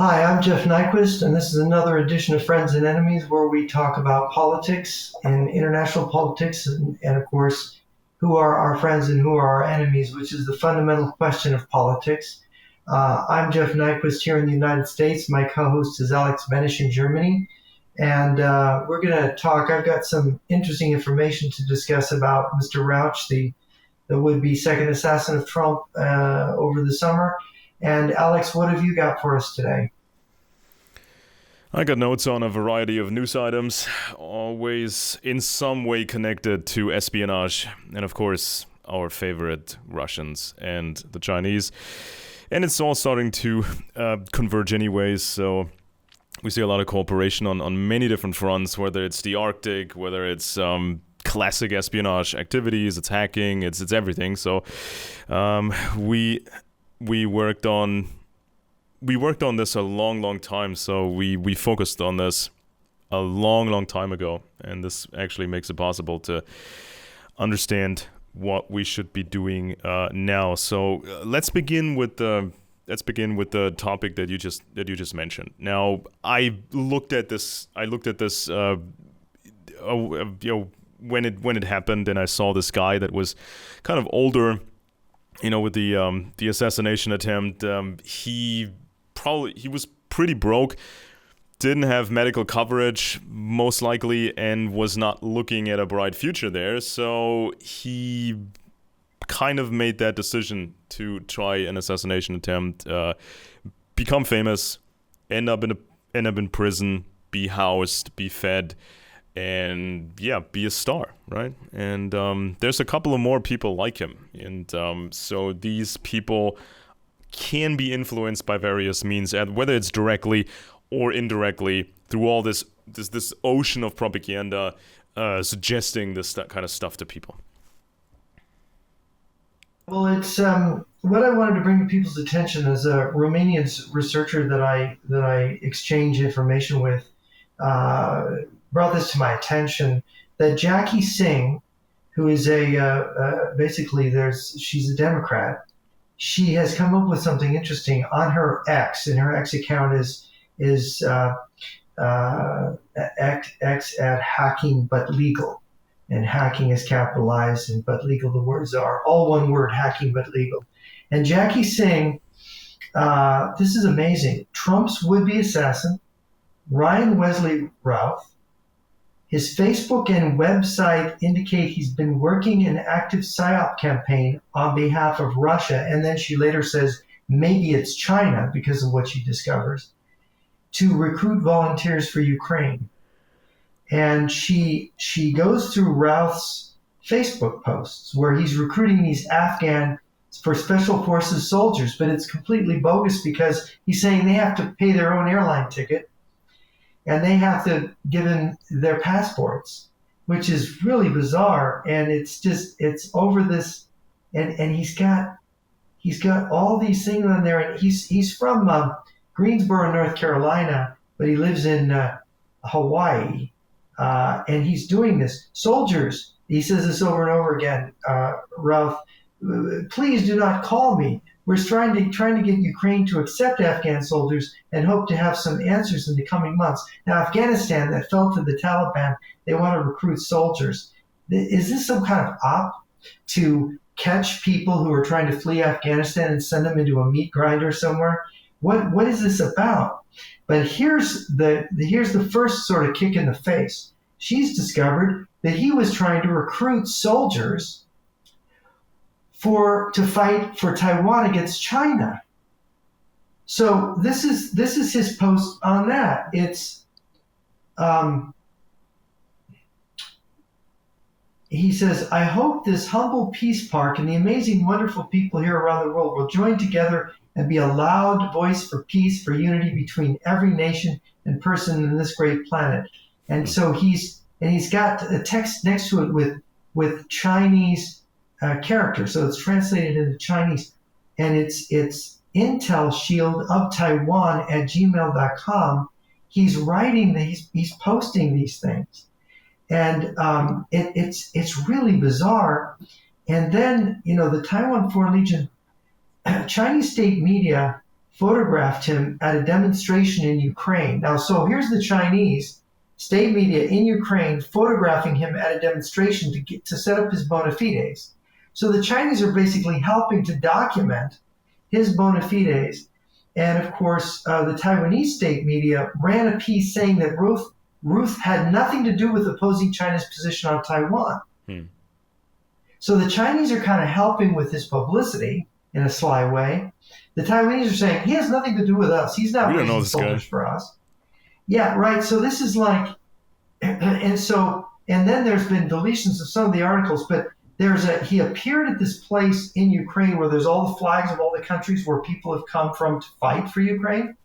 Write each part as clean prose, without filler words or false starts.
Hi, I'm Jeff Nyquist, and this is another edition of Friends and Enemies where we talk about politics and international politics, and of course, who are our friends and who are our enemies, which is the fundamental question of politics. I'm Jeff Nyquist here in the United States. My co host is Alex Benesch in Germany. And we're going to talk. I've got some interesting information to discuss about Mr. Rauch, the would-be second assassin of Trump over the summer. And Alex, what have you got for us today? I got notes on a variety of news items, always in some way connected to espionage, and of course, our favorite Russians and the Chinese. And it's all starting to converge anyways, so we see a lot of cooperation on many different fronts, whether it's the Arctic, whether it's classic espionage activities, it's hacking, it's everything. So we worked on this a long time. So we focused on this a long time ago, and this actually makes it possible to understand what we should be doing now. So let's begin with the topic that you just mentioned. Now, I looked at this. When it happened, and I saw this guy that was kind of older, with the assassination attempt. He was pretty broke, didn't have medical coverage, most likely, and was not looking at a bright future there. So he kind of made that decision to try an assassination attempt, become famous, end up in prison, be housed, be fed, and be a star, right? And there's a couple of more people like him, and so these people can be influenced by various means, whether it's directly or indirectly, through all this ocean of propaganda suggesting this kind of stuff to people. Well, it's what I wanted to bring to people's attention as a Romanian researcher that I exchange information with brought this to my attention that Jackie Singh, who is she's a Democrat. She has come up with something interesting on her X, and her X account is X at hacking but legal, and hacking is capitalized and but legal the words are all one word, hacking but legal. And Jackie Singh, this is amazing. Trump's would-be assassin, Ryan Wesley Routh. His Facebook and website indicate he's been working an active PSYOP campaign on behalf of Russia, and then she later says maybe it's China because of what she discovers, to recruit volunteers for Ukraine. And she goes through Routh's Facebook posts where he's recruiting these Afghan for special forces soldiers, but it's completely bogus because he's saying they have to pay their own airline ticket and they have to give in their passports, which is really bizarre. And it's over this, and he's got all these things on there, and he's from Greensboro, North Carolina, but he lives in Hawaii, and he's doing this. Soldiers, he says this over and over again. Ralph, please do not call me. We're trying to get Ukraine to accept Afghan soldiers and hope to have some answers in the coming months. Now, Afghanistan, that fell to the Taliban, they want to recruit soldiers. Is this some kind of op to catch people who are trying to flee Afghanistan and send them into a meat grinder somewhere? What is this about? But here's the first sort of kick in the face. She's discovered that he was trying to recruit soldiers to fight for Taiwan against China. So this is his post on that. It's he says, I hope this humble peace park and the amazing, wonderful people here around the world will join together and be a loud voice for peace, for unity between every nation and person in this great planet. And so he's got a text next to it with Chinese character, so it's translated into Chinese, and it's Intel Shield of Taiwan at gmail.com. He's writing these, he's posting these things, and it's really bizarre. And then the Taiwan Foreign Legion, Chinese state media photographed him at a demonstration in Ukraine. Now, so here's the Chinese state media in Ukraine photographing him at a demonstration to set up his bona fides. So the Chinese are basically helping to document his bona fides. And of course, the Taiwanese state media ran a piece saying that Ruth had nothing to do with opposing China's position on Taiwan. So the Chinese are kind of helping with his publicity in a sly way. The Taiwanese are saying, he has nothing to do with us. He's not raising soldiers for us. Yeah, right. So this is like, and then there's been deletions of some of the articles, but he appeared at this place in Ukraine where there's all the flags of all the countries where people have come from to fight for Ukraine.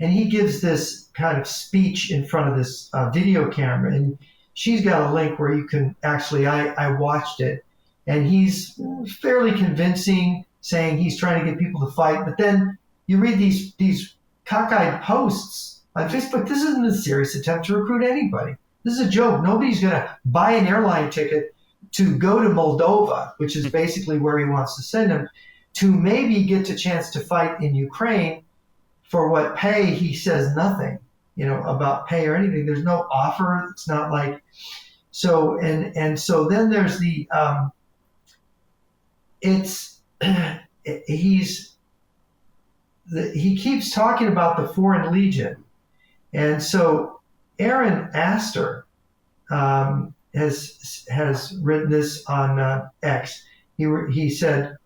And he gives this kind of speech in front of this video camera. And she's got a link where you can actually, I watched it. And he's fairly convincing, saying he's trying to get people to fight. But then you read these cockeyed posts on Facebook. This isn't a serious attempt to recruit anybody. This is a joke. Nobody's going to buy an airline ticket to go to Moldova, which is basically where he wants to send him, to maybe get a chance to fight in Ukraine. For what pay, he says nothing, about pay or anything. There's no offer. It's not like so. And so then there's the he keeps talking about the Foreign Legion, and so Aaron Astor has written this on X. He said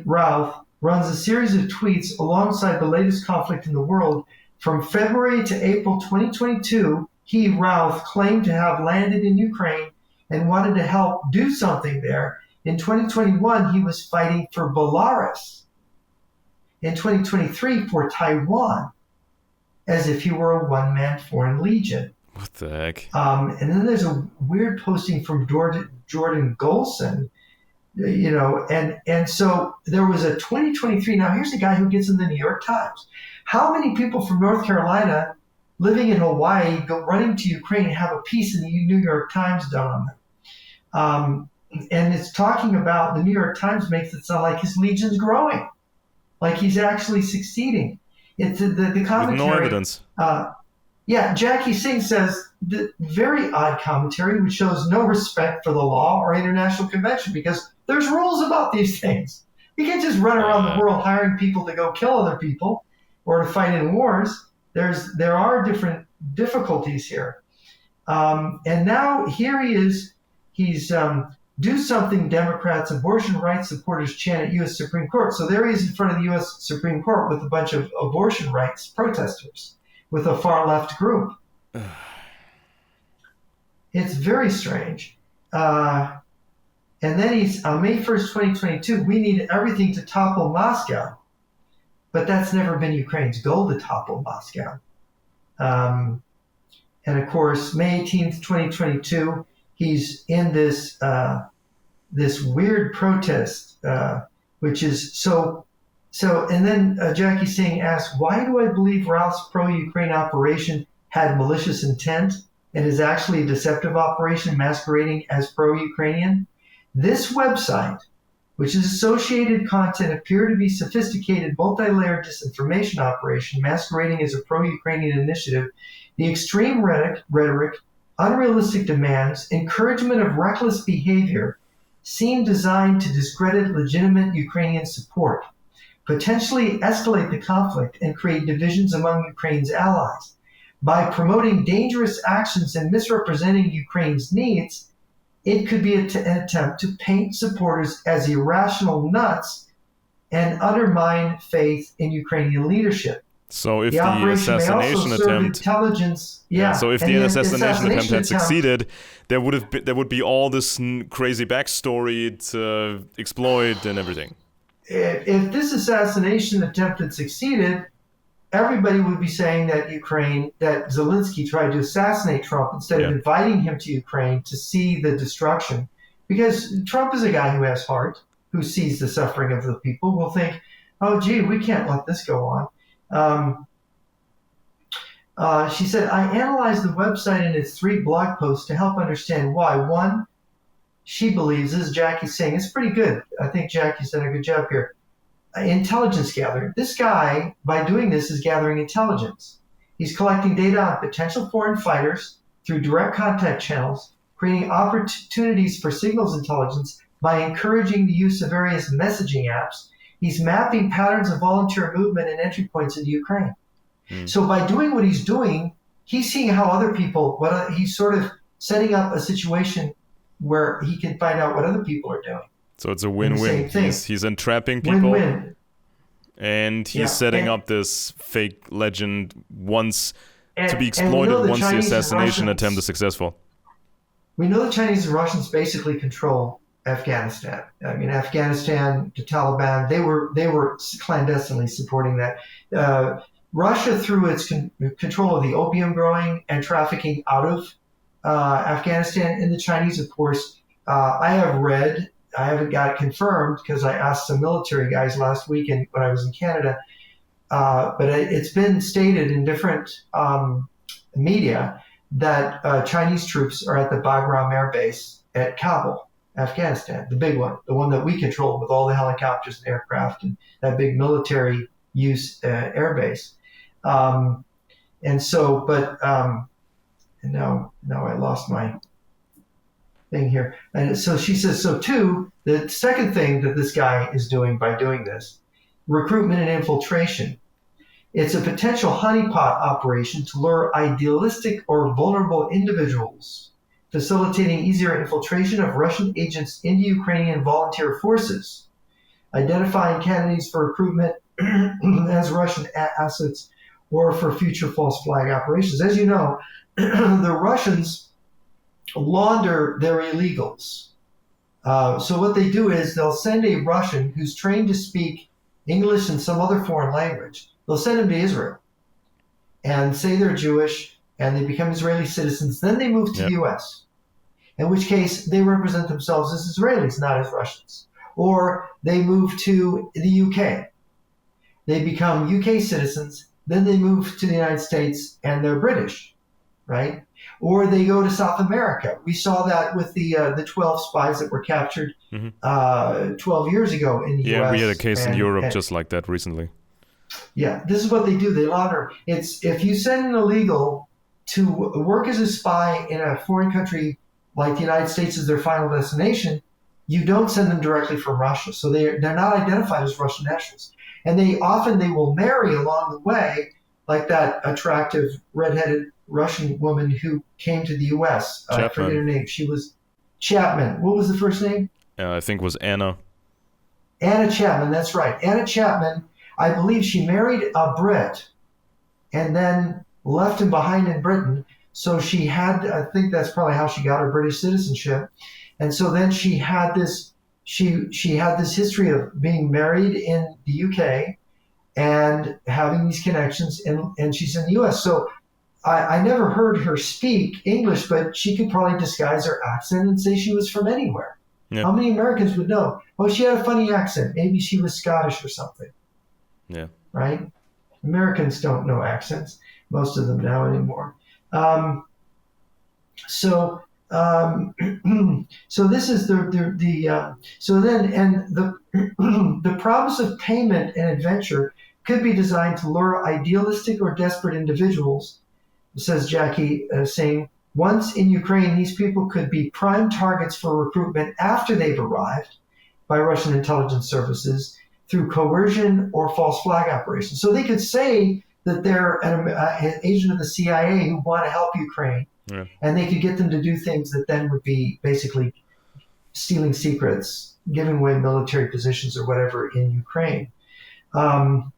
Ralph runs a series of tweets alongside the latest conflict in the world. From February to April 2022, Ralph, claimed to have landed in Ukraine and wanted to help do something there. In 2021, he was fighting for Belarus. In 2023, for Taiwan, as if he were a one-man Foreign Legion. What the heck? And then there's a weird posting from Jordan Golson, and so there was a 2023. Now here's a guy who gets in the New York Times. How many people from North Carolina living in Hawaii go running to Ukraine and have a piece in the New York Times done on them? And it's talking about, the New York Times makes it sound like his legion's growing, like he's actually succeeding. It's the commentary. With no evidence. Jackie Singh says the very odd commentary, which shows no respect for the law or international convention, because there's rules about these things. You can't just run around the world hiring people to go kill other people or to fight in wars. There are different difficulties here. And now here he is. He's do something Democrats, abortion rights supporters chant at U.S. Supreme Court. So there he is in front of the U.S. Supreme Court with a bunch of abortion rights protesters, with a far left group. It's very strange. And then he's on May 1st, 2022, we need everything to topple Moscow. But that's never been Ukraine's goal, to topple Moscow. And of course, May 18th, 2022, he's in this weird protest, which is so. And then Jackie Singh asks, why do I believe Ralph's pro-Ukraine operation had malicious intent and is actually a deceptive operation masquerading as pro-Ukrainian? This website, which is associated content, appear to be sophisticated multi-layered disinformation operation masquerading as a pro-Ukrainian initiative. The extreme rhetoric, unrealistic demands, encouragement of reckless behavior seem designed to discredit legitimate Ukrainian support, potentially escalate the conflict, and create divisions among Ukraine's allies. By promoting dangerous actions and misrepresenting Ukraine's needs, it could be an attempt to paint supporters as irrational nuts and undermine faith in Ukrainian leadership. So if the assassination attempt, So if the assassination attempt had succeeded, there would be all this crazy backstory to exploit and everything. If this assassination attempt had succeeded, everybody would be saying that Zelensky tried to assassinate Trump instead of inviting him to Ukraine to see the destruction. Because Trump is a guy who has heart, who sees the suffering of the people, will think, oh, gee, we can't let this go on. She said, I analyzed the website and its 3 blog posts to help understand why. One, she believes, this is Jackie saying, it's pretty good. I think Jackie's done a good job here. intelligence gathering. This guy, by doing this, is gathering intelligence. He's collecting data on potential foreign fighters through direct contact channels, creating opportunities for signals intelligence by encouraging the use of various messaging apps. He's mapping patterns of volunteer movement and entry points into Ukraine. So by doing what he's doing, he's seeing how other people, he's sort of setting up a situation where he can find out what other people are doing. So it's a win-win. He's entrapping people. Win-win. And he's setting up this fake legend to be exploited once the assassination attempt is successful. We know the Chinese and Russians basically control Afghanistan. I mean, Afghanistan, the Taliban, they were clandestinely supporting that. Russia, through its control of the opium growing and trafficking out of Afghanistan, and the Chinese, of course, I haven't got it confirmed because I asked some military guys last week when I was in Canada, but it's been stated in different media that Chinese troops are at the Bagram Air Base at Kabul, Afghanistan, the big one, the one that we control with all the helicopters and aircraft and that big military use air base. And so, but now I lost my thing here. And so she says, so too, the second thing that this guy is doing by doing this, recruitment and infiltration. It's a potential honeypot operation to lure idealistic or vulnerable individuals, facilitating easier infiltration of Russian agents into Ukrainian volunteer forces, identifying candidates for recruitment as Russian assets or for future false flag operations. As you know, the Russians launder their illegals. So what they do is they'll send a Russian who's trained to speak English and some other foreign language. They'll send him to Israel and say they're Jewish and they become Israeli citizens. Then they move to the U.S., in which case they represent themselves as Israelis, not as Russians. Or they move to the U.K. They become UK citizens. Then they move to the United States and they're British, right? Or they go to South America. We saw that with the 12 spies that were captured 12 years ago in the U.S. Yeah, we had a case in Europe just like that recently. Yeah, this is what they do. They launder. It's if you send an illegal to work as a spy in a foreign country like the United States as their final destination, you don't send them directly from Russia. So they're not identified as Russian nationals. And they will marry along the way, like that attractive redheaded Russian woman who came to the U.S. I forget her name. She was Chapman. What was the first name? I think it was Anna. Anna Chapman, that's right. Anna Chapman, I believe she married a Brit and then left him behind in Britain. So she had, I think that's probably how she got her British citizenship. And so then she had this history of being married in the UK and having these connections, and she's in the US. So I never heard her speak English, but she could probably disguise her accent and say she was from anywhere. Yeah. How many Americans would know? Oh, she had a funny accent. Maybe she was Scottish or something. Yeah. Right? Americans don't know accents, most of them now anymore. So this is the promise of payment and adventure could be designed to lure idealistic or desperate individuals, says Jackie, saying, once in Ukraine, these people could be prime targets for recruitment after they've arrived by Russian intelligence services through coercion or false flag operations. So they could say that they're an agent of the CIA who want to help Ukraine, and they could get them to do things that then would be basically stealing secrets, giving away military positions or whatever in Ukraine. And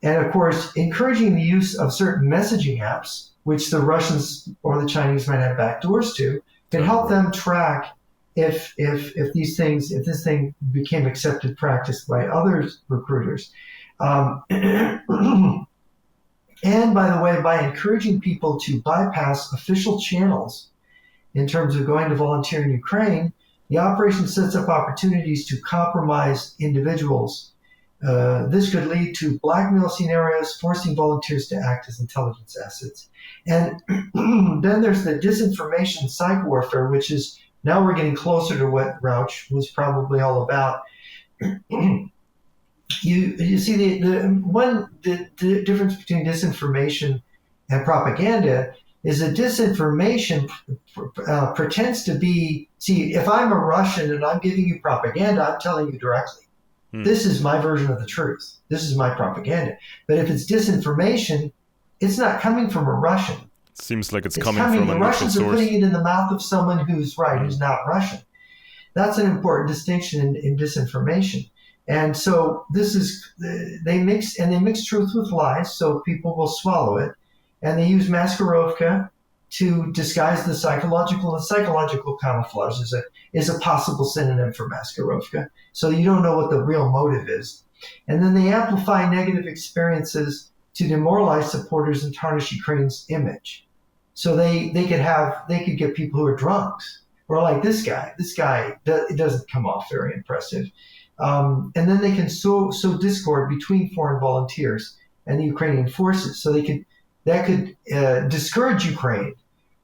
of course, encouraging the use of certain messaging apps, which the Russians or the Chinese might have backdoors to, can help them track if this thing became accepted practice by other recruiters. And by the way, by encouraging people to bypass official channels in terms of going to volunteer in Ukraine, the operation sets up opportunities to compromise individuals. This could lead to blackmail scenarios, forcing volunteers to act as intelligence assets. And then there's the disinformation psych warfare, which is, now we're getting closer to what Rauch was probably all about. you see the difference between disinformation and propaganda is that disinformation pretends to be, see, if I'm a Russian and I'm giving you propaganda, I'm telling you directly, this is my version of the truth. This is my propaganda. But if it's disinformation, it's not coming from a Russian. Seems like it's coming from a the neutral Russians source. are putting it in the mouth of someone who's right, who's not Russian. That's an important distinction in disinformation. And so they mix truth with lies, so people will swallow it. And they use maskirovka to disguise the psychological, and psychological camouflage is a possible synonym for maskirovka. So you don't know what the real motive is. And then they amplify negative experiences to demoralize supporters and tarnish Ukraine's image. So they could get people who are drunks, or like this guy. This guy, it doesn't come off very impressive. And then they can sow discord between foreign volunteers and the Ukrainian forces. So that could discourage Ukraine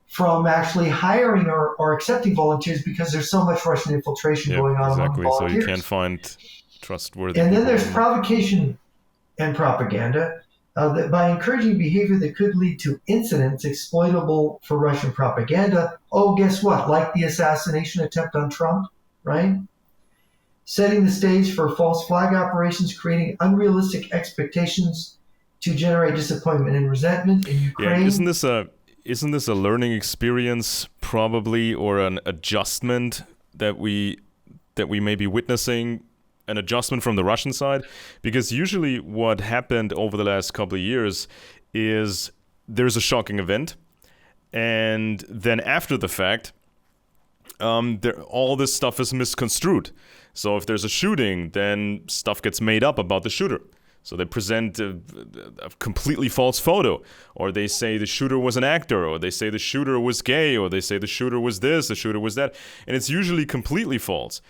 from actually hiring or accepting volunteers, because there's so much Russian infiltration going on among volunteers. So you can't find trustworthy. And then there's provocation and propaganda. That by encouraging behavior that could lead to incidents exploitable for Russian propaganda. Oh, guess what? Like the assassination attempt on Trump, right? Setting the stage for false flag operations, creating unrealistic expectations to generate disappointment and resentment in Ukraine. Yeah, isn't this a learning experience probably, or an adjustment that we may be witnessing? An adjustment from the Russian side? Because usually what happened over the last couple of years is there's a shocking event, and then after the fact, all this stuff is misconstrued. So if there's a shooting, then stuff gets made up about the shooter. So they present a completely false photo, or they say the shooter was an actor, or they say the shooter was gay, or they say the shooter was this, the shooter was that, and it's usually completely false.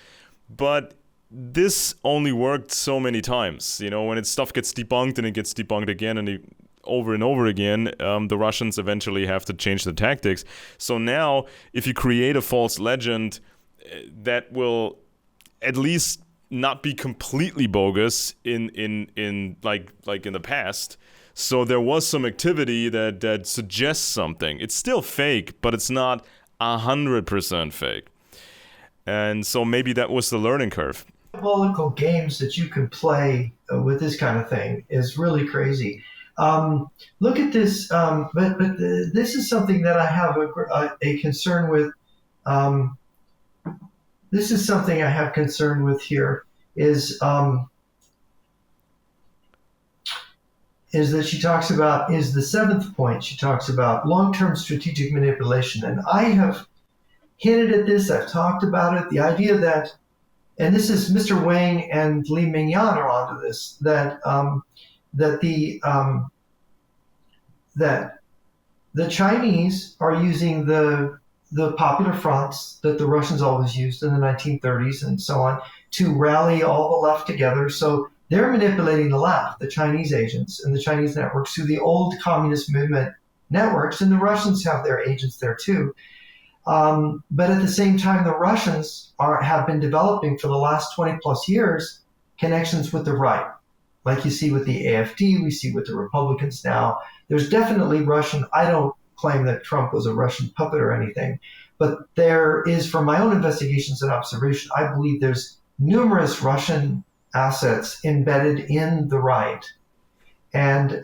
But this only worked so many times. When stuff gets debunked and it gets debunked again and over again, the Russians eventually have to change the tactics. So now, if you create a false legend, that will at least not be completely bogus in like in the past. So there was some activity that suggests something. It's still fake, but it's not 100% fake. And so maybe that was the learning curve. Political games that you can play with this kind of thing is really crazy. Look at this, but this is something that I have a concern with. This is something I have concern with here is that she talks about, is the seventh point. She talks about long-term strategic manipulation. And I have hinted at this, I've talked about it, the idea that, and this is Mr. Wang and Li Mingyan are onto this, that the Chinese are using the popular fronts that the Russians always used in the 1930s and so on to rally all the left together. So they're manipulating the left, the Chinese agents and the Chinese networks, through the old communist movement networks, and the Russians have their agents there too. But at the same time, the Russians have been developing for the last 20 plus years connections with the right. Like you see with the AfD, we see with the Republicans now. There's definitely Russian. I don't claim that Trump was a Russian puppet or anything, but there is, from my own investigations and observation, I believe there's numerous Russian assets embedded in the right. And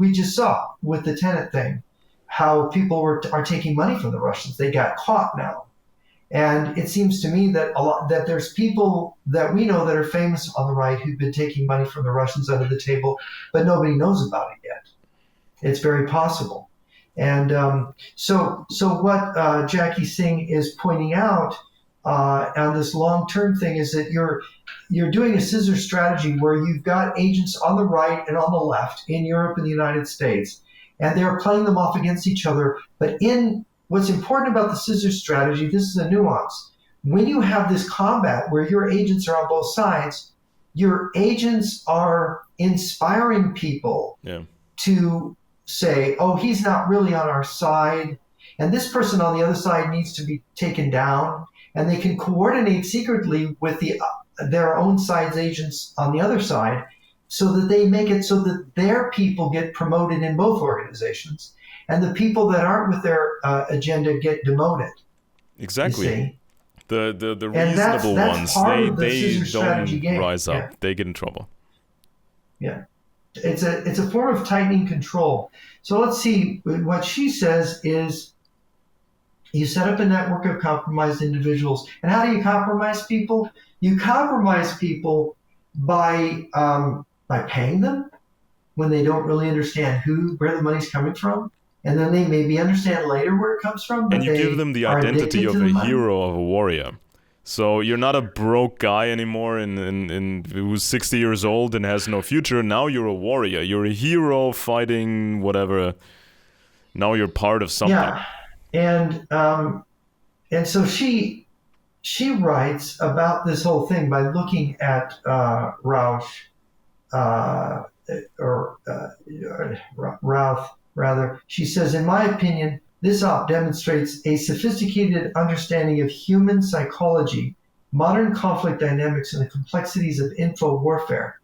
we just saw with the Tenet thing how people are taking money from the Russians. They got caught now. And it seems to me that that there's people that we know that are famous on the right who've been taking money from the Russians under the table, but nobody knows about it yet. It's very possible. And so what Jackie Singh is pointing out on this long-term thing is that you're doing a scissor strategy where you've got agents on the right and on the left in Europe and the United States, and they're playing them off against each other. But what's important about the scissor strategy, this is a nuance. When you have this combat where your agents are on both sides, your agents are inspiring people to say, oh, he's not really on our side, and this person on the other side needs to be taken down, and they can coordinate secretly with their own side's agents on the other side, so that they make it so that their people get promoted in both organizations, and the people that aren't with their agenda get demoted. Exactly. You see? The And reasonable that's ones, part of the they scissor strategy don't game. rise up. Yeah. They get in trouble. Yeah. It's a form of tightening control. So let's see. What she says is, you set up a network of compromised individuals. And how do you compromise people? You compromise people by paying them when they don't really understand where the money's coming from. And then they maybe understand later where it comes from, but And you give them the identity of a hero, of a warrior. So you're not a broke guy anymore who's 60 years old and has no future. Now you're a warrior. You're a hero fighting whatever. Now you're part of something. Yeah. And so she writes about this whole thing by looking at Rauch, Routh, rather. She says, in my opinion, this op demonstrates a sophisticated understanding of human psychology, modern conflict dynamics, and the complexities of info warfare.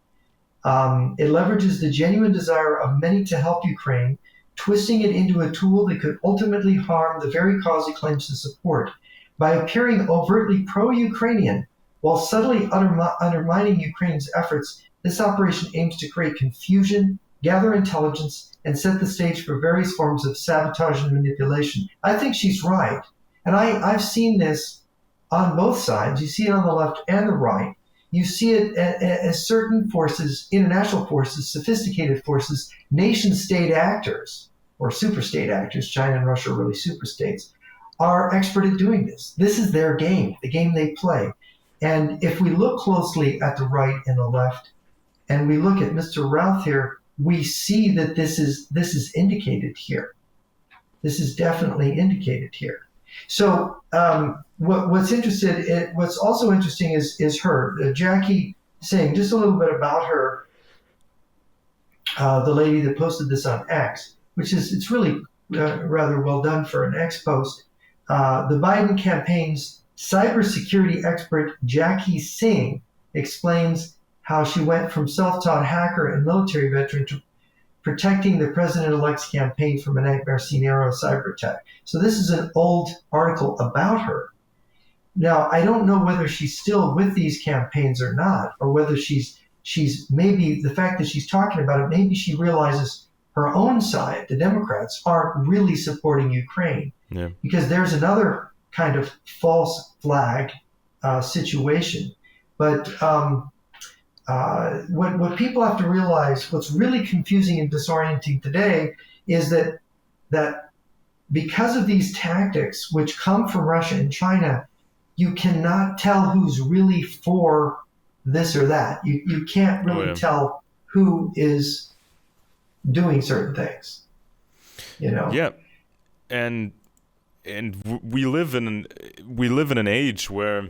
It leverages the genuine desire of many to help Ukraine, twisting it into a tool that could ultimately harm the very cause it claims to support. By appearing overtly pro-Ukrainian while subtly undermining Ukraine's efforts, this operation aims to create confusion, gather intelligence, and set the stage for various forms of sabotage and manipulation. I think she's right. And I've seen this on both sides. You see it on the left and the right. You see it as certain forces, international forces, sophisticated forces, nation-state actors, or super-state actors, China and Russia are really super-states, are expert at doing this. This is their game, the game they play. And if we look closely at the right and the left, and we look at Mr. Routh here, we see that this is indicated here. This is definitely indicated here. So what's also interesting is her, Jackie saying just a little bit about her, the lady that posted this on X, it's really rather well done for an X post. The Biden campaign's cybersecurity expert Jackie Singh explains how she went from self-taught hacker and military veteran to protecting the president-elect's campaign from a nightmare scenario cyber attack. So this is an old article about her. Now, I don't know whether she's still with these campaigns or not, or whether she's maybe the fact that she's talking about it, maybe she realizes her own side, the Democrats, aren't really supporting Ukraine. Yeah. Because there's another kind of false flag situation. But what people have to realize, what's really confusing and disorienting today, is that because of these tactics, which come from Russia and China, you cannot tell who's really for this or that. You can't really tell who is doing certain things. Yeah, and we live in an age where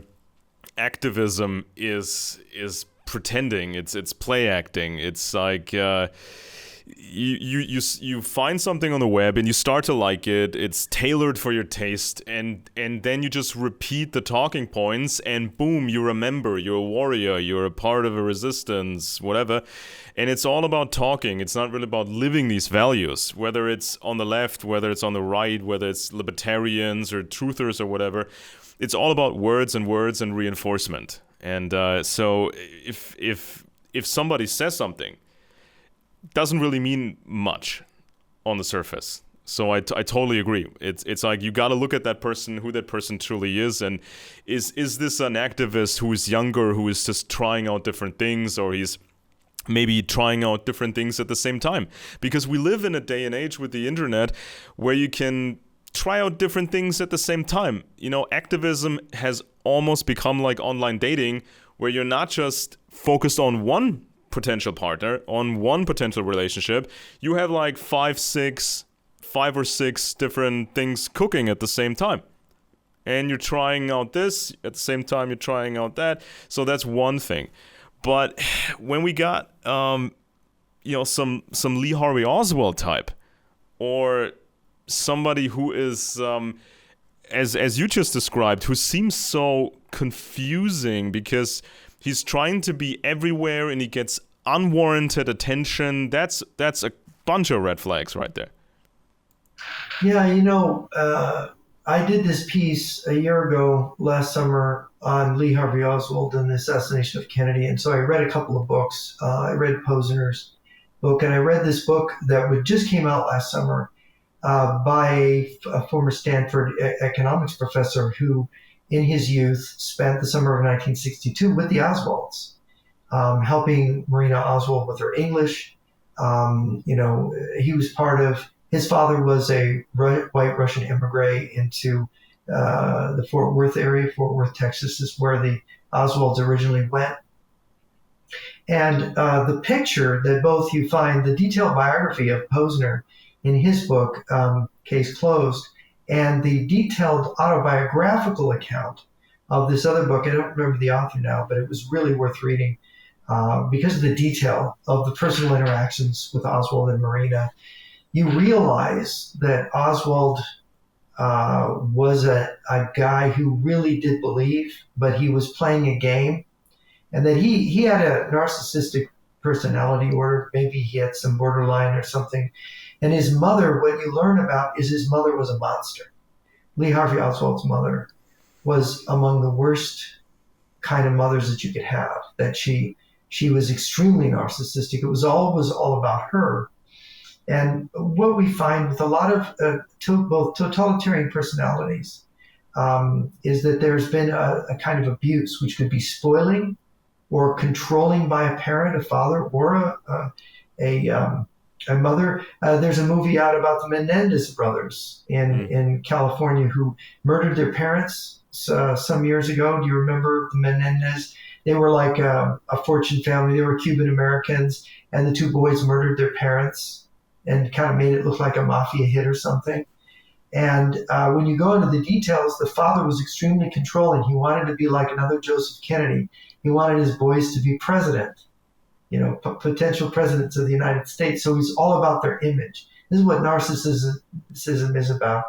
activism is pretending, it's play acting. It's like you find something on the web and you start to like it. It's tailored for your taste, and then you just repeat the talking points, and boom, you remember. You're a warrior. You're a part of a resistance, whatever. And it's all about talking. It's not really about living these values, whether it's on the left, whether it's on the right, whether it's libertarians or truthers or whatever. It's all about words and reinforcement. And so if somebody says something, doesn't really mean much on the surface. So I totally agree. It's like you got to look at that person, who that person truly is, and is this an activist who is younger, who is just trying out different things, or he's maybe trying out different things at the same time? Because we live in a day and age with the internet where you can try out different things at the same time. Activism has almost become like online dating, where you're not just focused on one potential partner, on one potential relationship. You have like five or six different things cooking at the same time. And you're trying out this, at the same time you're trying out that. So that's one thing. But when we got some Lee Harvey Oswald type, or somebody who is as you just described, who seems so confusing because he's trying to be everywhere and he gets unwarranted attention. That's a bunch of red flags right there. Yeah, I did this piece a year ago last summer on Lee Harvey Oswald and the assassination of Kennedy. And so I read a couple of books. I read Posner's book, and I read this book that just came out last summer by a former Stanford economics professor who, in his youth, spent the summer of 1962 with the Oswalds, helping Marina Oswald with her English. He was part of, his father was a white Russian immigrant into the Fort Worth area. Fort Worth, Texas is where the Oswalds originally went. And the picture that both you find, the detailed biography of Posner in his book, Case Closed, and the detailed autobiographical account of this other book. I don't remember the author now, but it was really worth reading because of the detail of the personal interactions with Oswald and Marina. You realize that Oswald was a guy who really did believe, but he was playing a game, and that he had a narcissistic personality order. Maybe he had some borderline or something. And his mother, what you learn about is his mother was a monster. Lee Harvey Oswald's mother was among the worst kind of mothers that you could have, that she was extremely narcissistic. It was always all about her. And what we find with a lot of both totalitarian personalities is that there's been a kind of abuse, which could be spoiling or controlling by a parent, a father, or a mother. There's a movie out about the Menendez brothers in California who murdered their parents some years ago. Do you remember the Menendez? They were like a fortune family. They were Cuban Americans, and the two boys murdered their parents and kind of made it look like a mafia hit or something. And when you go into the details, the father was extremely controlling. He wanted to be like another Joseph Kennedy. He wanted his boys to be president, potential presidents of the United States. So he's all about their image. This is what narcissism is about,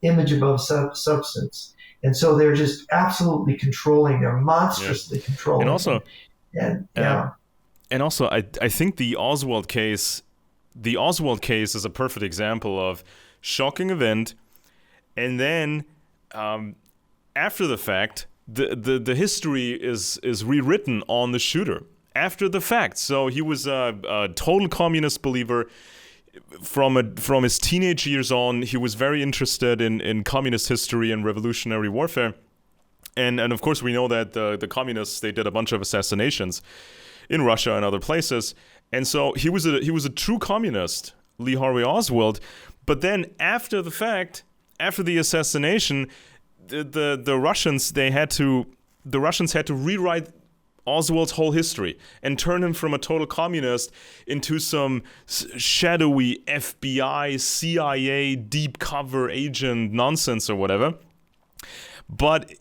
image above substance. And so they're just absolutely controlling. They're monstrously controlling. And also, and also, I think the Oswald case is a perfect example of shocking event, and then after the fact, the history is rewritten on the shooter after the fact. So he was a total communist believer. From his teenage years on, he was very interested in communist history and revolutionary warfare. And of course, we know that the communists, they did a bunch of assassinations in Russia and other places. And so he was a true communist, Lee Harvey Oswald. But then after the fact, after the assassination, the Russians had to rewrite Oswald's whole history and turn him from a total communist into some shadowy FBI, CIA, deep cover agent nonsense or whatever. But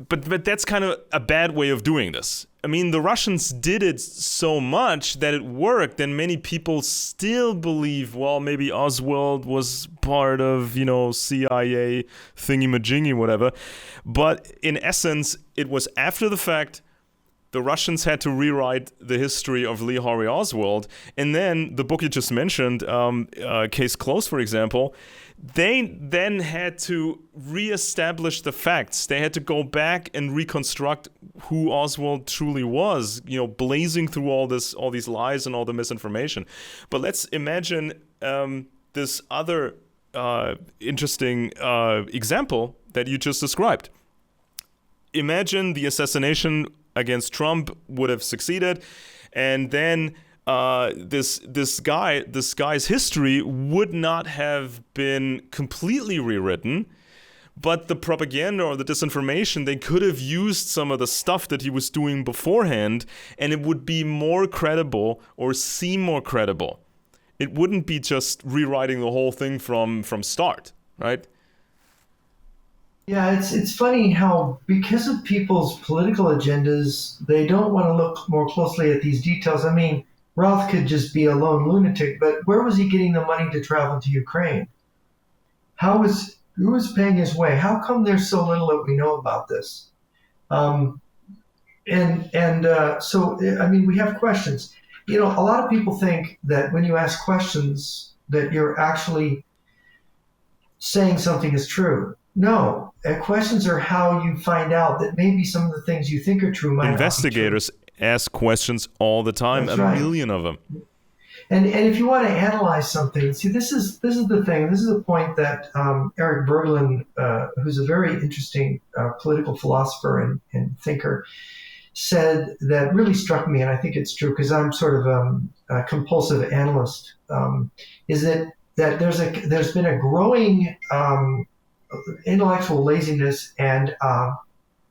but that's kind of a bad way of doing this. I mean, the Russians did it so much that it worked, and many people still believe, well, maybe Oswald was part of, CIA thingy-majingy, whatever. But in essence, it was after the fact. The Russians had to rewrite the history of Lee Harvey Oswald. And then the book you just mentioned, Case Closed, for example, they then had to reestablish the facts. They had to go back and reconstruct who Oswald truly was, blazing through all these lies and all the misinformation. But let's imagine this other interesting example that you just described. Imagine the assassination against Trump would have succeeded, and then this guy's history would not have been completely rewritten, but the propaganda or the disinformation, they could have used some of the stuff that he was doing beforehand, and it would be more credible or seem more credible. It wouldn't be just rewriting the whole thing from start, right? Yeah, it's funny how, because of people's political agendas, they don't want to look more closely at these details. I mean, Roth could just be a lone lunatic, but where was he getting the money to travel to Ukraine? Who was paying his way? How come there's so little that we know about this? So I mean, we have questions. You know, a lot of people think that when you ask questions that you're actually saying something is true. No, questions are how you find out that maybe some of the things you think are true might not be true. Investigators ask questions all the time, a That's right. million of them. And if you want to analyze something, see, this is the thing. This is a point that Eric Berglund, who's a very interesting political philosopher and thinker, said that really struck me, and I think it's true because I'm sort of a compulsive analyst. Is that there's been a growing intellectual laziness, and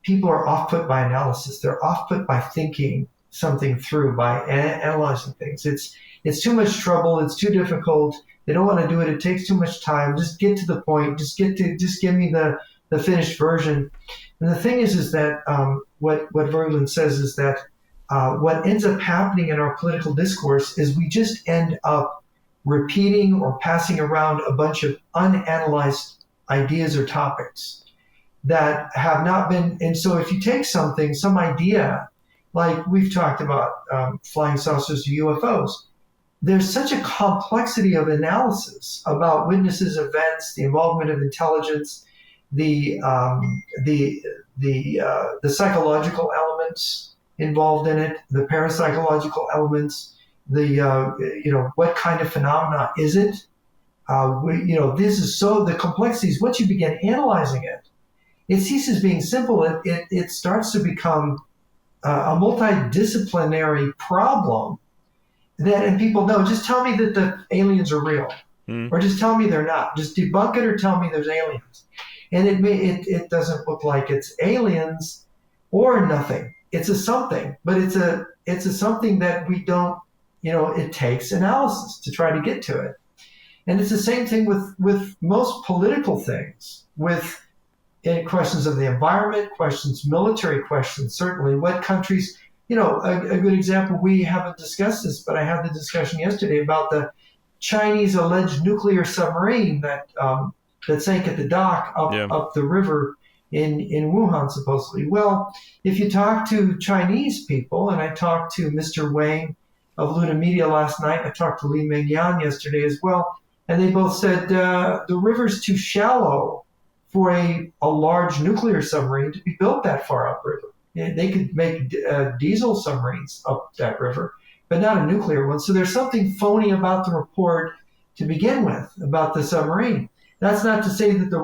people are off put by analysis. They're off put by thinking something through, by analyzing things. It's too much trouble. It's too difficult. They don't want to do it. It takes too much time. Just get to the point. Just give me the finished version. And the thing is that what Verlin says is that what ends up happening in our political discourse is we just end up repeating or passing around a bunch of unanalyzed ideas or topics that have not been. And so if you take something, some idea, like we've talked about flying saucers or UFOs, there's such a complexity of analysis about witnesses, events, the involvement of intelligence, the the psychological elements involved in it, the parapsychological elements, the what kind of phenomena is it? This is so the complexities. Once you begin analyzing it, it ceases being simple. It starts to become a multidisciplinary problem. And people know, just tell me that the aliens are real, or just tell me they're not. Just debunk it or tell me there's aliens. And it doesn't look like it's aliens or nothing. It's a something, but it's a something that we don't. It takes analysis to try to get to it. And it's the same thing with most political things, with questions of the environment, military questions, certainly. What countries, a good example, we haven't discussed this, but I had the discussion yesterday about the Chinese alleged nuclear submarine that sank at the dock up the river in Wuhan, supposedly. Well, if you talk to Chinese people, and I talked to Mr. Wang of Luna Media last night, I talked to Li Mengyan yesterday as well, and they both said the river's too shallow for a large nuclear submarine to be built that far upriver. They could make diesel submarines up that river, but not a nuclear one. So there's something phony about the report to begin with about the submarine. That's not to say that the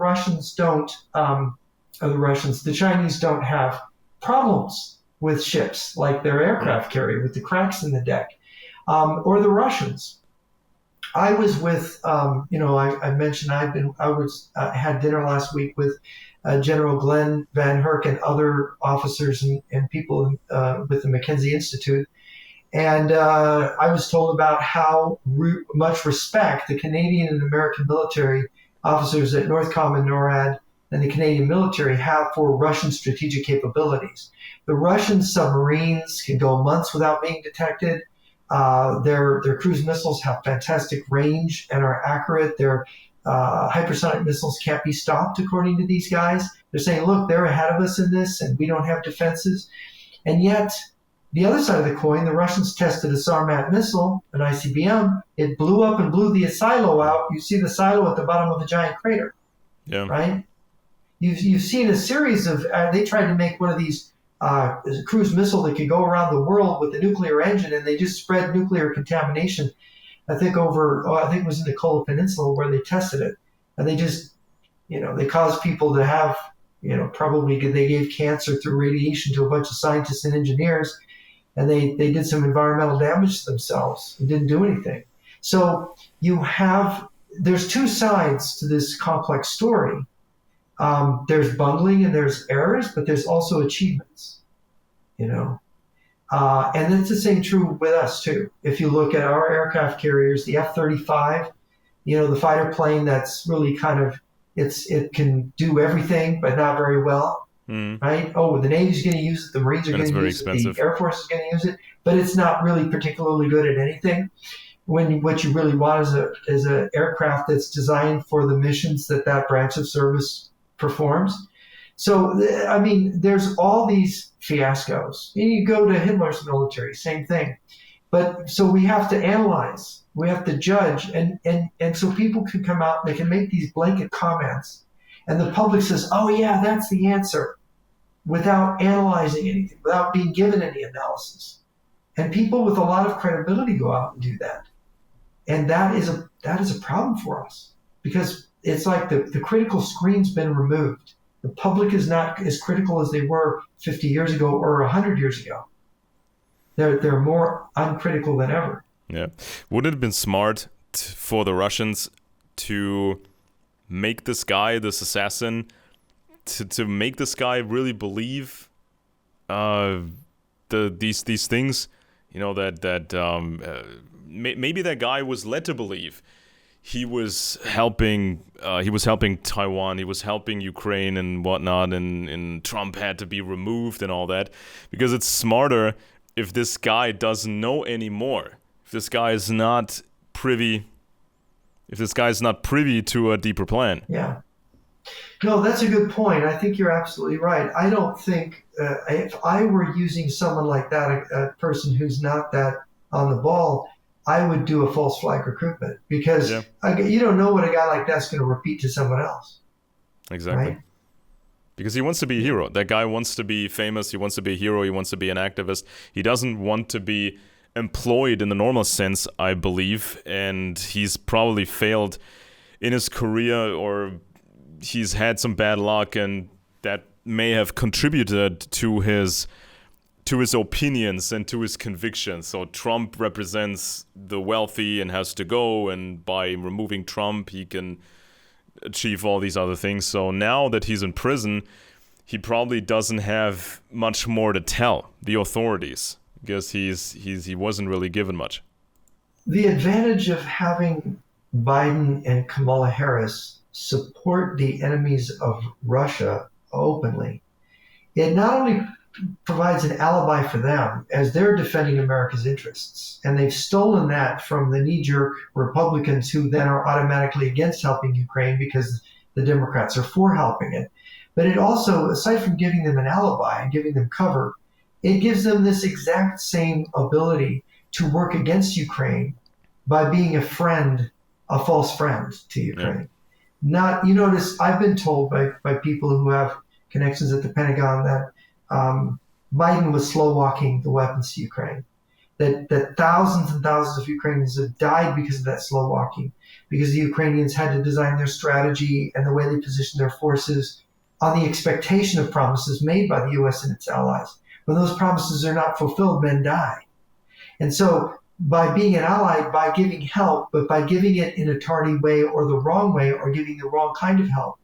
Chinese don't have problems with ships like their aircraft carrier with the cracks in the deck, or the Russians. I was with, I mentioned I had dinner last week with General Glenn Van Herk and other officers and people with the McKinsey Institute. And I was told about how much respect the Canadian and American military officers at Northcom and NORAD and the Canadian military have for Russian strategic capabilities. The Russian submarines can go months without being detected. Their cruise missiles have fantastic range and are accurate. Their hypersonic missiles can't be stopped, according to these guys. They're saying, look, they're ahead of us in this, and we don't have defenses. And yet, the other side of the coin, the Russians tested a Sarmat missile, an ICBM. It blew up and blew the silo out. You see the silo at the bottom of a giant crater, right? You've seen a series of. They tried to make one of these cruise missile that could go around the world with a nuclear engine, and they just spread nuclear contamination. I think it was in the Kola Peninsula where they tested it, and they just, they caused people to have, probably they gave cancer through radiation to a bunch of scientists and engineers, and they did some environmental damage to themselves and didn't do anything. So there's two sides to this complex story. There's bungling and there's errors, but there's also achievements, and it's the same true with us too. If you look at our aircraft carriers, the F-35, the fighter plane that's really kind of, it can do everything, but not very well, right? Oh, the Navy's going to use it, the Marines are going to use it, the Air Force is going to use it, but it's not really particularly good at anything. What you really want is an aircraft that's designed for the missions that branch of service performs. So, I mean, there's all these fiascos. You go to Hitler's military, same thing. But so we have to analyze, we have to judge, and so people can come out and they can make these blanket comments, and the public says, "Oh yeah, that's the answer," without analyzing anything, without being given any analysis. And people with a lot of credibility go out and do that, and that is a problem for us because it's like the critical screen's been removed. The public is not as critical as they were 50 years ago or 100 years ago. They're more uncritical than ever. Yeah. Would it have been smart for the Russians to make this guy, this assassin, to make this guy really believe these things? You know, maybe that guy was led to believe he was helping Taiwan, he was helping Ukraine and whatnot, and Trump had to be removed and all that, because it's smarter if this guy doesn't know anymore, if this guy is not privy to a deeper plan. Yeah. No, that's a good point. I think you're absolutely right. I don't think if I were using someone like that, a person who's not that on the ball, I would do a false flag recruitment because you don't know what a guy like that's going to repeat to someone else. Exactly. Right? Because he wants to be a hero. That guy wants to be famous. He wants to be a hero. He wants to be an activist. He doesn't want to be employed in the normal sense, I believe. And he's probably failed in his career, or he's had some bad luck, and that may have contributed to his opinions and to his convictions. So Trump represents the wealthy and has to go, and by removing Trump, he can achieve all these other things. So now that he's in prison, he probably doesn't have much more to tell the authorities because he wasn't really given much. The advantage of having Biden and Kamala Harris support the enemies of Russia openly, it not only provides an alibi for them as they're defending America's interests. And they've stolen that from the knee-jerk Republicans who then are automatically against helping Ukraine because the Democrats are for helping it. But it also, aside from giving them an alibi and giving them cover, it gives them this exact same ability to work against Ukraine by being a friend, a false friend to Ukraine. Yeah. You notice, I've been told by people who have connections at the Pentagon that Biden was slow walking the weapons to Ukraine, that thousands and thousands of Ukrainians have died because of that slow walking, because the Ukrainians had to design their strategy and the way they positioned their forces on the expectation of promises made by the U.S. and its allies. When those promises are not fulfilled, men die. And so by being an ally, by giving help, but by giving it in a tardy way or the wrong way or giving the wrong kind of help,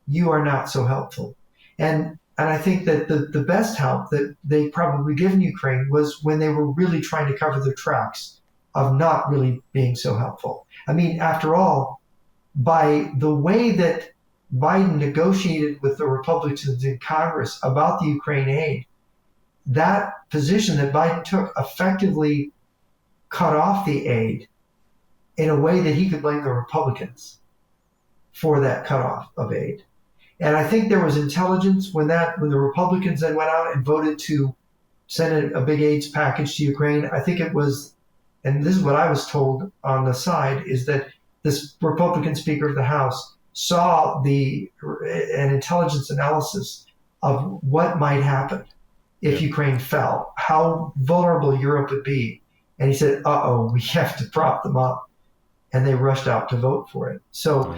you are not so helpful. And I think that the best help that they probably given Ukraine was when they were really trying to cover their tracks of not really being so helpful. I mean, after all, by the way that Biden negotiated with the Republicans in Congress about the Ukraine aid, that position that Biden took effectively cut off the aid in a way that he could blame the Republicans for that cutoff of aid. And I think there was intelligence when the Republicans then went out and voted to send a big AIDS package to Ukraine. I think it was, and this is what I was told on the side, is that this Republican Speaker of the House saw an intelligence analysis of what might happen if Ukraine fell, how vulnerable Europe would be. And he said, we have to prop them up. And they rushed out to vote for it. So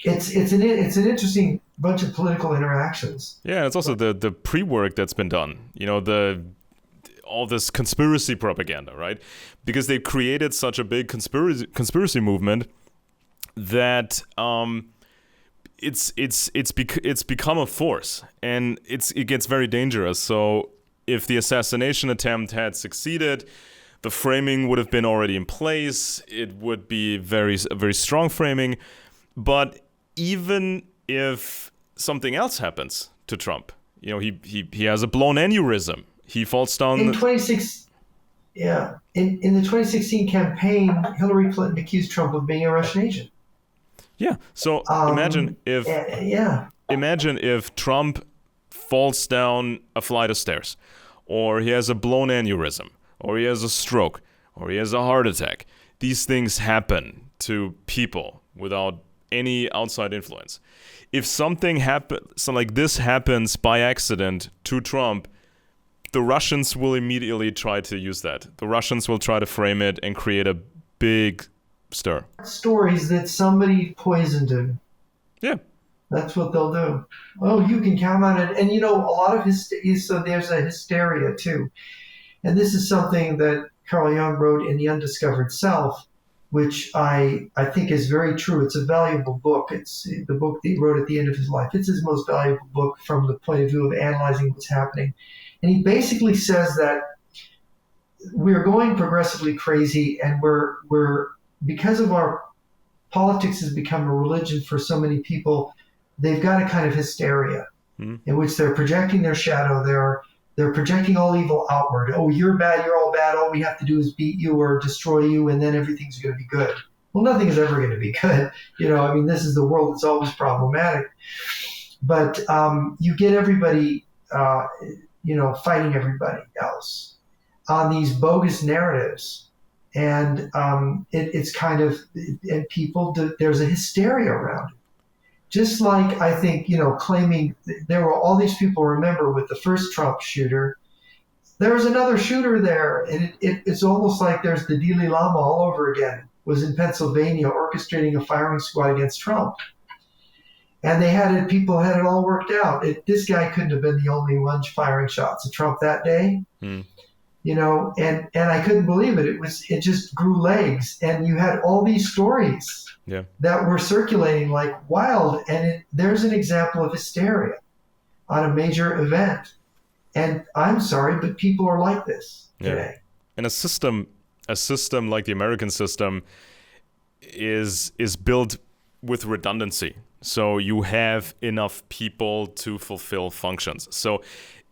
it's an interesting bunch of political interactions. Yeah, it's also the pre-work that's been done. You know, all this conspiracy propaganda, right? Because they've created such a big conspiracy movement that it's become a force, and it gets very dangerous. So if the assassination attempt had succeeded, the framing would have been already in place. It would be a very strong framing. But even if something else happens to Trump, you know, he has a blown aneurysm. He falls down. In the 2016 campaign, Hillary Clinton accused Trump of being a Russian agent. Yeah. So imagine if imagine if Trump falls down a flight of stairs, or he has a blown aneurysm, or he has a stroke, or he has a heart attack. These things happen to people without any outside influence. If something like this happens by accident to Trump, the Russians will immediately try to use that. The Russians will try to frame it and create a big stir. Stories that somebody poisoned him. Yeah. That's what they'll do. Oh, you can count on it. And a lot of so there's a hysteria too. And this is something that Carl Jung wrote in The Undiscovered Self, which I think is very true. It's a valuable book. It's the book that he wrote at the end of his life. It's his most valuable book from the point of view of analyzing what's happening. And he basically says that we're going progressively crazy, and we're because of our politics has become a religion for so many people. They've got a kind of hysteria in which they're projecting their shadow. They're projecting all evil outward. Oh, you're bad. You're all bad. All we have to do is beat you or destroy you, and then everything's going to be good. Well, nothing is ever going to be good. This is the world that's always problematic. But you get everybody, fighting everybody else on these bogus narratives. And it's kind of, and people, there's a hysteria around it. Just like, I think, claiming there were all these people, remember, with the first Trump shooter, there was another shooter there. And it's almost like there's the Dalai Lama all over again, was in Pennsylvania orchestrating a firing squad against Trump. And people had it all worked out. This guy couldn't have been the only one firing shots at Trump that day. And I couldn't believe it. It just grew legs, and you had all these stories that were circulating like wild. And there's an example of hysteria on a major event. And I'm sorry, but people are like this today. And a system like the American system is built with redundancy. So you have enough people to fulfill functions. So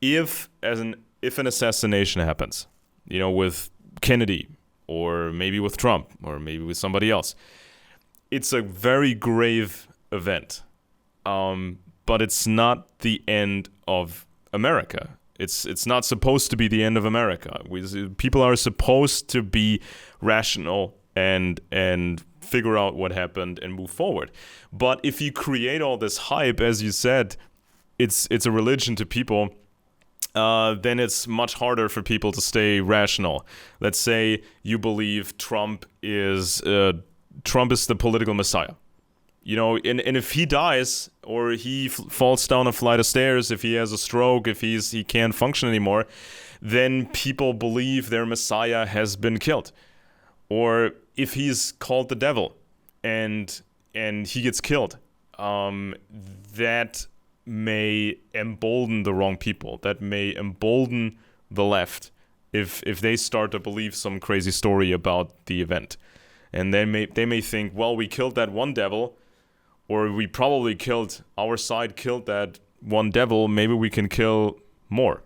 if an assassination happens, with Kennedy, or maybe with Trump, or maybe with somebody else, it's a very grave event. But it's not the end of America. It's not supposed to be the end of America. People are supposed to be rational and figure out what happened and move forward. But if you create all this hype, as you said, it's a religion to people, then it's much harder for people to stay rational. Let's say you believe Trump is the political messiah. And if he dies, or he falls down a flight of stairs, if he has a stroke, if he can't function anymore, then people believe their messiah has been killed. Or if he's called the devil and he gets killed, that may embolden the wrong people. That may embolden the left if they start to believe some crazy story about the event. And they may think, well, we killed that one devil, or we probably our side killed that one devil, maybe we can kill more.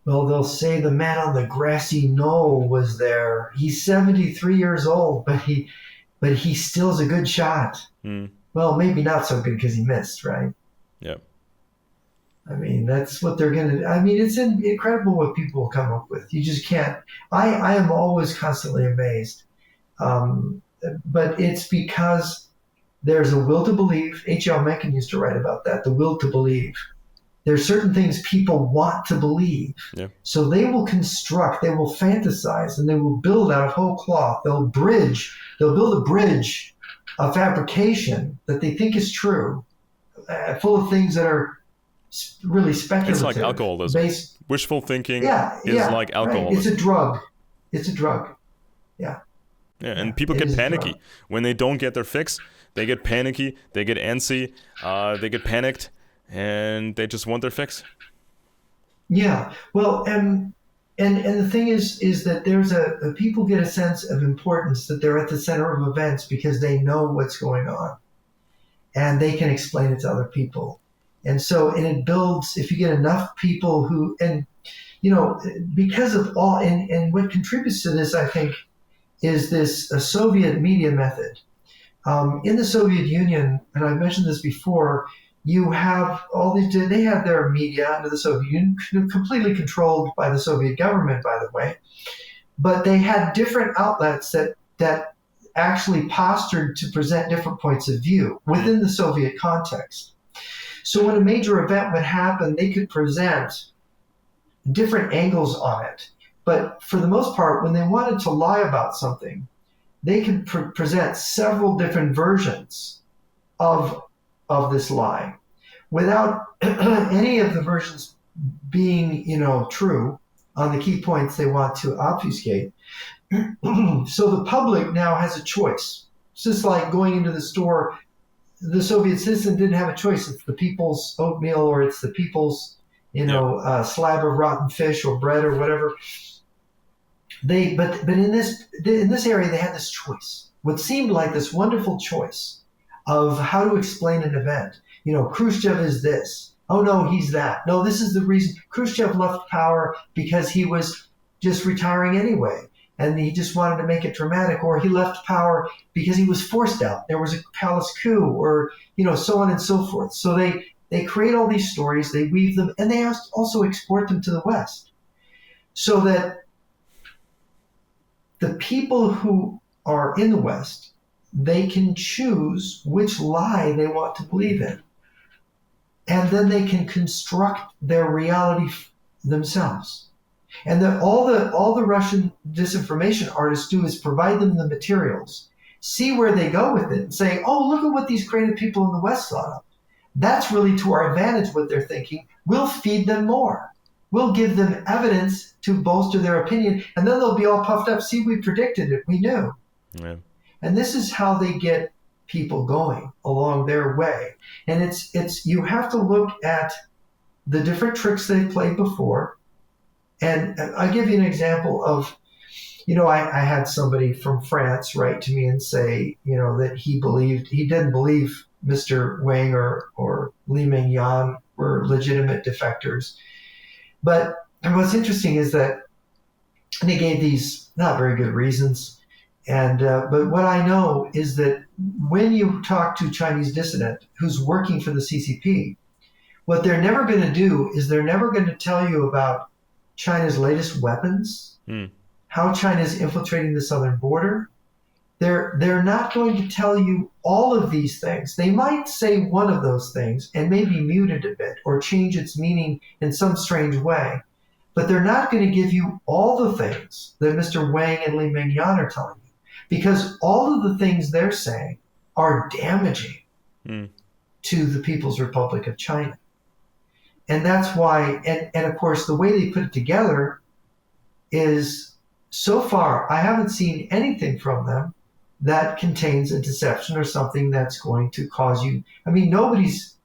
Well, they'll say the man on the grassy knoll was there. He's 73 years old, but he still's a good shot. Well, maybe not so good because he missed, right? Yeah. I mean, that's what they're going to... it's incredible what people will come up with. You just can't... I am always constantly amazed. But it's because there's a will to believe. H.L. Mencken used to write about that, the will to believe. There's certain things people want to believe. Yeah. So they will construct, they will fantasize, and they will build out of whole cloth. They'll build a bridge, a fabrication that they think is true, full of things that are really speculative. It's like alcoholism. Wishful thinking is like alcoholism. Right. It's a drug. Yeah. Yeah, and people get panicky. When they don't get their fix, they get panicky, they get antsy, they get panicked, and they just want their fix. Yeah. Well, and the thing is that there's people get a sense of importance, that they're at the center of events because they know what's going on, and they can explain it to other people. And it builds, if you get enough people who, because of all, and what contributes to this, I think, is this Soviet media method. In the Soviet Union, and I've mentioned this before, you have all these, they had their media under the Soviet Union, completely controlled by the Soviet government, by the way, but they had different outlets that actually postured to present different points of view within the Soviet context. So when a major event would happen, they could present different angles on it. But for the most part, when they wanted to lie about something, they could present several different versions of this lie without any of the versions being, true on the key points they want to obfuscate. So the public now has a choice. It's just like going into the store. The Soviet citizen didn't have a choice. It's the people's oatmeal, or it's the people's, slab of rotten fish or bread or whatever. But in this area, they had this choice. What seemed like this wonderful choice of how to explain an event. Khrushchev is this. Oh no, he's that. No, this is the reason. Khrushchev left power because he was just retiring anyway, and he just wanted to make it dramatic. Or he left power because he was forced out. There was a palace coup, or so on and so forth. So they create all these stories, they weave them, and they also export them to the West, so that the people who are in the West, they can choose which lie they want to believe in. And then they can construct their reality themselves. And all the Russian disinformation artists do is provide them the materials, see where they go with it, and say, oh, look at what these creative people in the West thought of. That's really to our advantage what they're thinking. We'll feed them more. We'll give them evidence to bolster their opinion, and then they'll be all puffed up. See, we predicted it. We knew. Yeah. And this is how they get people going along their way. And it's you have to look at the different tricks they've played before. And I'll give you an example of, I had somebody from France write to me and say, that he didn't believe Mr. Wang or Li Mengyan were legitimate defectors. But what's interesting is that they gave these not very good reasons. And but what I know is that when you talk to a Chinese dissident who's working for the CCP, what they're never going to do is they're never going to tell you about China's latest weapons, how China is infiltrating the southern border. They're not going to tell you all of these things. They might say one of those things and maybe mute it a bit or change its meaning in some strange way. But they're not going to give you all the things that Mr. Wang and Li Mengyan are telling you, because all of the things they're saying are damaging to the People's Republic of China. And that's why, and of course, the way they put it together is, so far, I haven't seen anything from them that contains a deception or something that's going to cause you. I mean, nobody's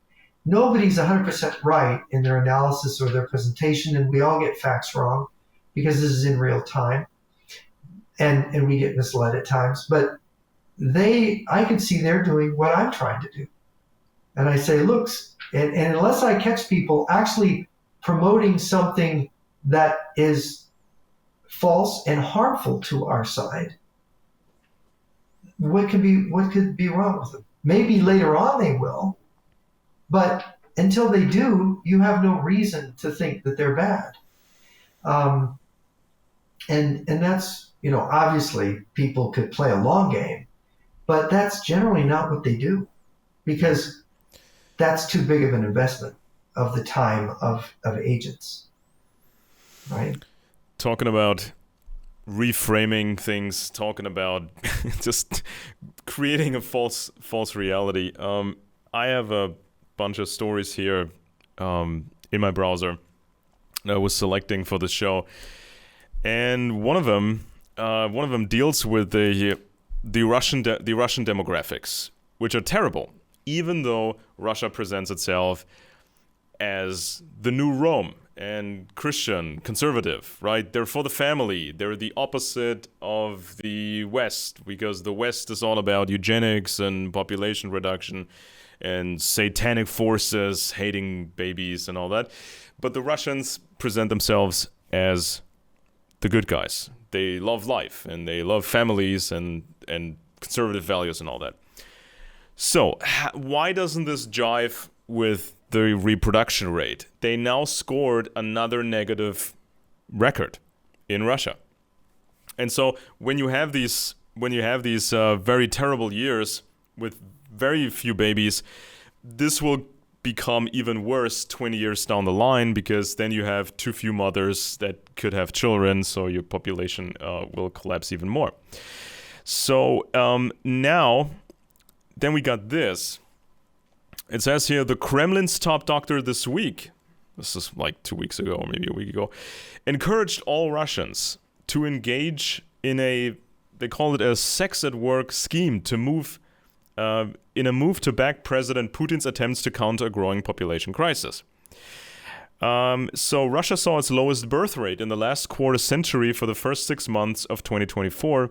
100% right in their analysis or their presentation, and we all get facts wrong because this is in real time, and we get misled at times. But I can see they're doing what I'm trying to do. And I say, look, and unless I catch people actually promoting something that is false and harmful to our side, what could be wrong with them? Maybe later on they will, but until they do, you have no reason to think that they're bad. And that's, obviously people could play a long game, but that's generally not what they do, because that's too big of an investment of the time of agents, right? Talking about reframing things, talking about just creating a false reality. I have a bunch of stories here in my browser that I was selecting for the show, and one of them deals with the Russian demographics, which are terrible. Even though Russia presents itself as the new Rome and Christian, conservative, right? They're for the family. They're the opposite of the West, because the West is all about eugenics and population reduction and satanic forces, hating babies and all that. But the Russians present themselves as the good guys. They love life and they love families and conservative values and all that. So why doesn't this jive with the reproduction rate. They now scored another negative record in Russia. And so when you have these very terrible years with very few babies, this will become even worse 20 years down the line, because then you have too few mothers that could have children, so your population will collapse even more. So now, then we got this. It says here, the Kremlin's top doctor this week, this is like 2 weeks ago, or maybe a week ago, encouraged all Russians to engage in they call it a sex at work scheme to move to back President Putin's attempts to counter a growing population crisis. So Russia saw its lowest birth rate in the last quarter century for the first 6 months of 2024.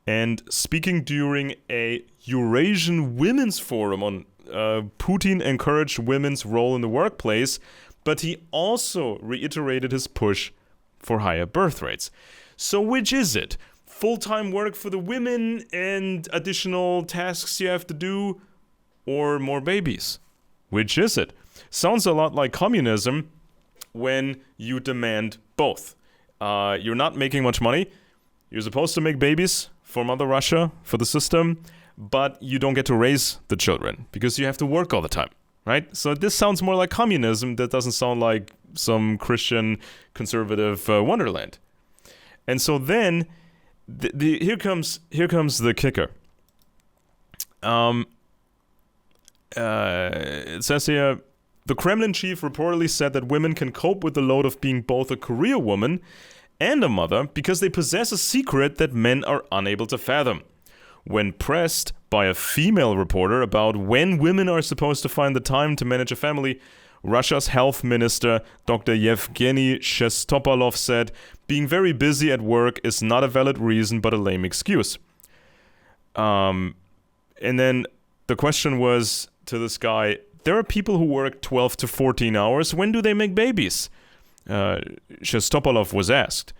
And speaking during a Eurasian Women's Forum on Putin encouraged women's role in the workplace, but he also reiterated his push for higher birth rates. So which is it? Full-time work for the women and additional tasks you have to do, or more babies? Which is it? Sounds a lot like communism when you demand both. You're not making much money. You're supposed to make babies for Mother Russia, for the system, but you don't get to raise the children because you have to work all the time, right? So this sounds more like communism. That doesn't sound like some Christian conservative wonderland. And so then here comes the kicker. It says here, the Kremlin chief reportedly said that women can cope with the load of being both a career woman and a mother because they possess a secret that men are unable to fathom. When pressed by a female reporter about when women are supposed to find the time to manage a family, Russia's health minister, Dr. Yevgeny Shestopalov, said, being very busy at work is not a valid reason but a lame excuse. And then the question was to this guy, there are people who work 12 to 14 hours. When do they make babies? Shestopalov was asked.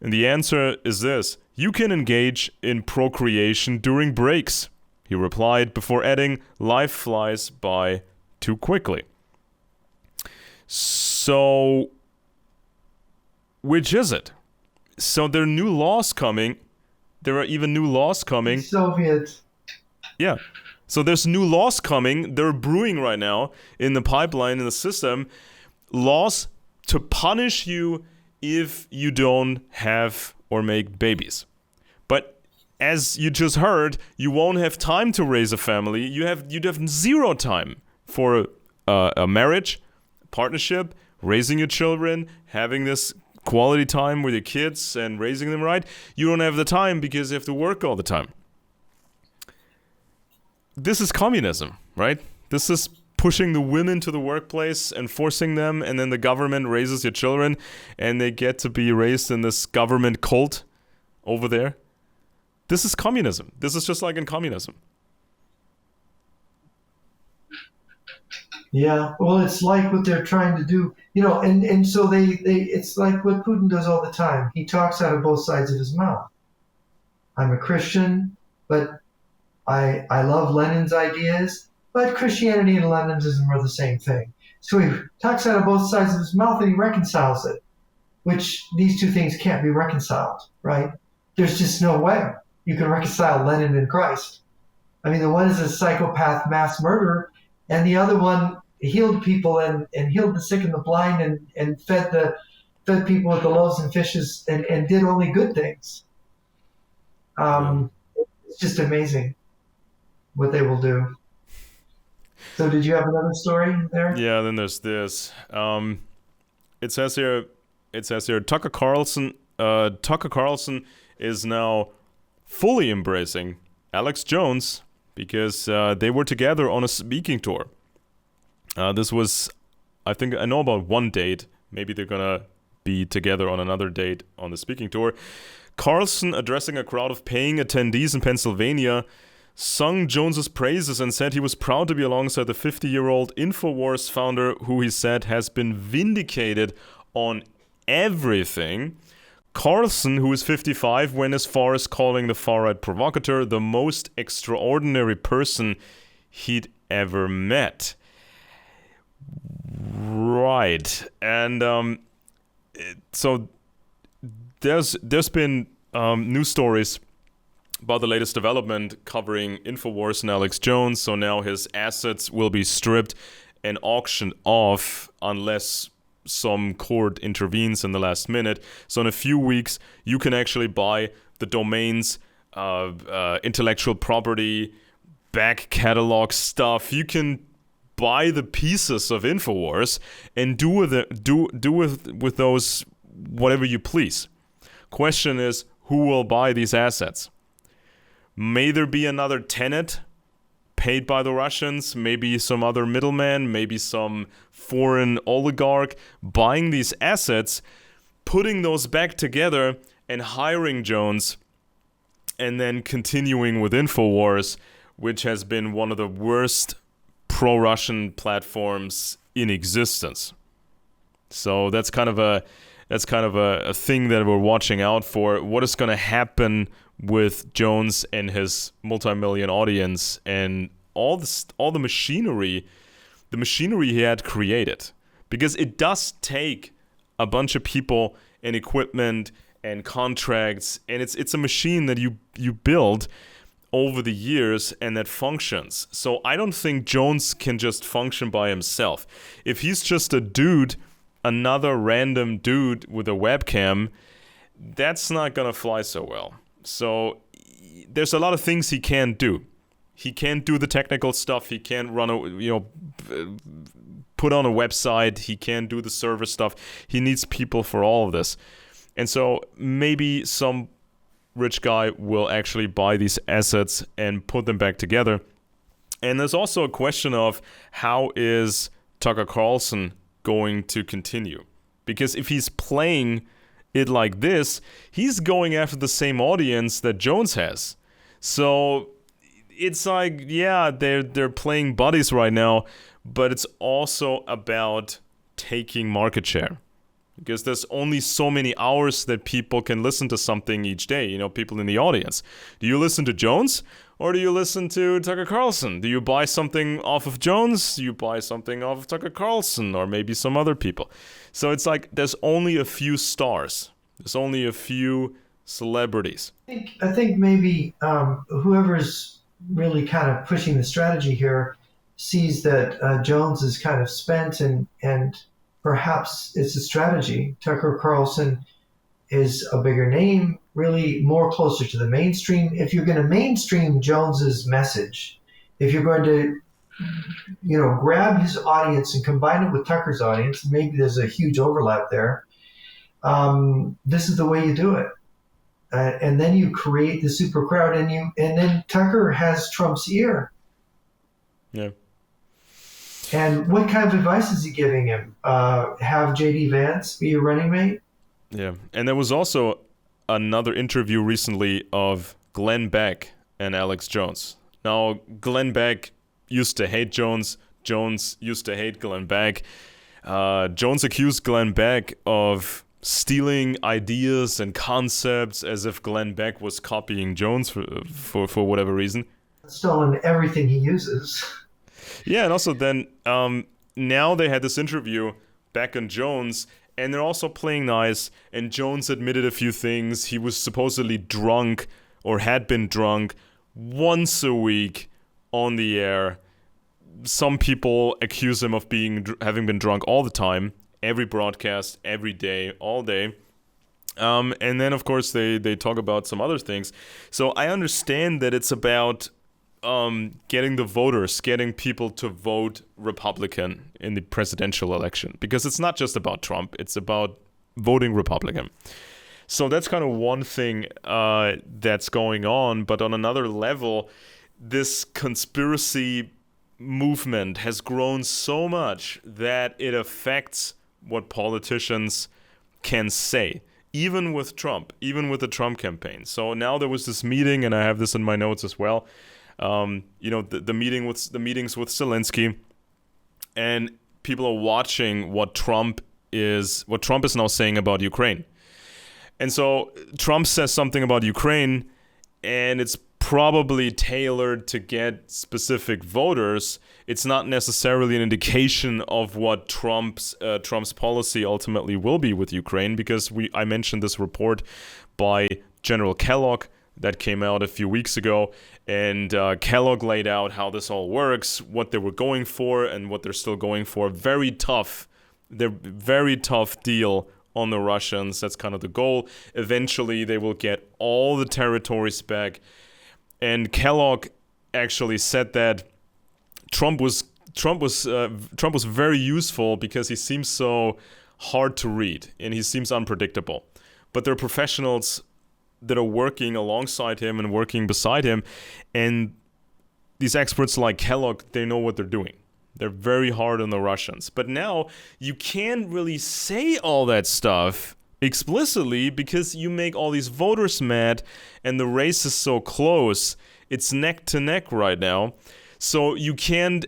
And the answer is this: you can engage in procreation during breaks, he replied, before adding, life flies by too quickly. So, which is it? So there are new laws coming. There are even new laws coming. Soviets. Yeah. So there's new laws coming. They're brewing right now in the pipeline, in the system. Laws to punish you if you don't have or make babies. But as you just heard, you won't have time to raise a family. You'd have zero time for a marriage, partnership, raising your children, having this quality time with your kids and raising them right. You don't have the time because you have to work all the time. This is communism, right? This is pushing the women to the workplace and forcing them, and then the government raises your children and they get to be raised in this government cult over there. This is communism. This is just like in communism. Yeah, well, it's like what they're trying to do, and so they it's like what Putin does all the time. He talks out of both sides of his mouth. I'm a Christian, but I love Lenin's ideas, but Christianity and Leninism are the same thing. So he talks out of both sides of his mouth and he reconciles it, which these two things can't be reconciled, right? There's just no way you can reconcile Lenin and Christ. I mean, the one is a psychopath mass murderer, and the other one healed people and healed the sick and the blind and fed people with the loaves and fishes and did only good things. It's just amazing what they will do. So did you have another story there? Yeah, then there's this. It says here Tucker Carlson is now fully embracing Alex Jones because they were together on a speaking tour. This was, I know about one date. Maybe they're gonna be together on another date on the speaking tour. Carlson, addressing a crowd of paying attendees in Pennsylvania, sung Jones's praises and said he was proud to be alongside the 50-year-old InfoWars founder who he said has been vindicated on everything. Carlson, who is 55, went as far as calling the far-right provocateur the most extraordinary person he'd ever met. Right. And so there's been news stories about the latest development covering InfoWars and Alex Jones. So now his assets will be stripped and auctioned off unless some court intervenes in the last minute. So in a few weeks, you can actually buy the domains, intellectual property, back catalog stuff. You can buy the pieces of InfoWars and do with those whatever you please. Question is, who will buy these assets? May there be another tenant paid by the Russians, maybe some other middleman, maybe some foreign oligarch buying these assets, putting those back together and hiring Jones, and then continuing with InfoWars, which has been one of the worst pro-Russian platforms in existence. So that's kind of a thing that we're watching out for. What is going to happen with Jones and his multi-million audience and all the machinery, he had created? Because it does take a bunch of people and equipment and contracts, and it's a machine that you build over the years and that functions. So I don't think Jones can just function by himself. If he's just a dude, another random dude with a webcam, that's not gonna fly so well. So there's a lot of things he can't do. He can't do the technical stuff. He can't put on a website. He can't do the server stuff. He needs people for all of this. And so maybe some rich guy will actually buy these assets and put them back together. And there's also a question of how is Tucker Carlson going to continue? Because if he's playing it like this, he's going after the same audience that Jones has. So it's like, yeah, they're playing buddies right now, but it's also about taking market share. Because there's only so many hours that people can listen to something each day, people in the audience. Do you listen to Jones or do you listen to Tucker Carlson? Do you buy something off of Jones? Do you buy something off of Tucker Carlson or maybe some other people? So it's like there's only a few stars. There's only a few celebrities. I think maybe whoever's really kind of pushing the strategy here sees that Jones is kind of spent and perhaps it's a strategy. Tucker Carlson is a bigger name, really more closer to the mainstream. If you're going to mainstream Jones's message, if you're going to, grab his audience and combine it with Tucker's audience, maybe there's a huge overlap there. This is the way you do it. And then you create the super crowd and then Tucker has Trump's ear. Yeah. And what kind of advice is he giving him? Have J.D. Vance be your running mate? Yeah. And there was also another interview recently of Glenn Beck and Alex Jones. Now, Glenn Beck used to hate Jones. Jones used to hate Glenn Beck. Jones accused Glenn Beck of stealing ideas and concepts as if Glenn Beck was copying Jones for whatever reason. Stolen everything he uses. Yeah, and also then now they had this interview, Beck and Jones, and they're also playing nice, and Jones admitted a few things. He was supposedly drunk or had been drunk once a week on the air. Some people accuse him of having been drunk all the time, every broadcast, every day, all day. And then, of course, they talk about some other things. So I understand that it's about getting the voters, getting people to vote Republican in the presidential election. Because it's not just about Trump, it's about voting Republican. So that's kind of one thing that's going on. But on another level, this conspiracy movement has grown so much that it affects what politicians can say, even with Trump, even with the Trump campaign. So now there was this meeting, and I have this in my notes as well. The meetings with Zelensky, and people are watching what Trump is now saying about Ukraine. And so Trump says something about Ukraine, and it's probably tailored to get specific voters. It's not necessarily an indication of what Trump's policy ultimately will be with Ukraine, because I mentioned this report by General Kellogg that came out a few weeks ago, and Kellogg laid out how this all works, what they were going for, and what they're still going for. Very tough deal on the Russians. That's kind of the goal. Eventually, they will get all the territories back. And Kellogg actually said that Trump was very useful because he seems so hard to read and he seems unpredictable. But there are professionals that are working alongside him and working beside him, and these experts like Kellogg, they know what they're doing. They're very hard on the Russians. But now you can't really say all that stuff explicitly because you make all these voters mad and the race is so close. It's neck to neck right now. So you can't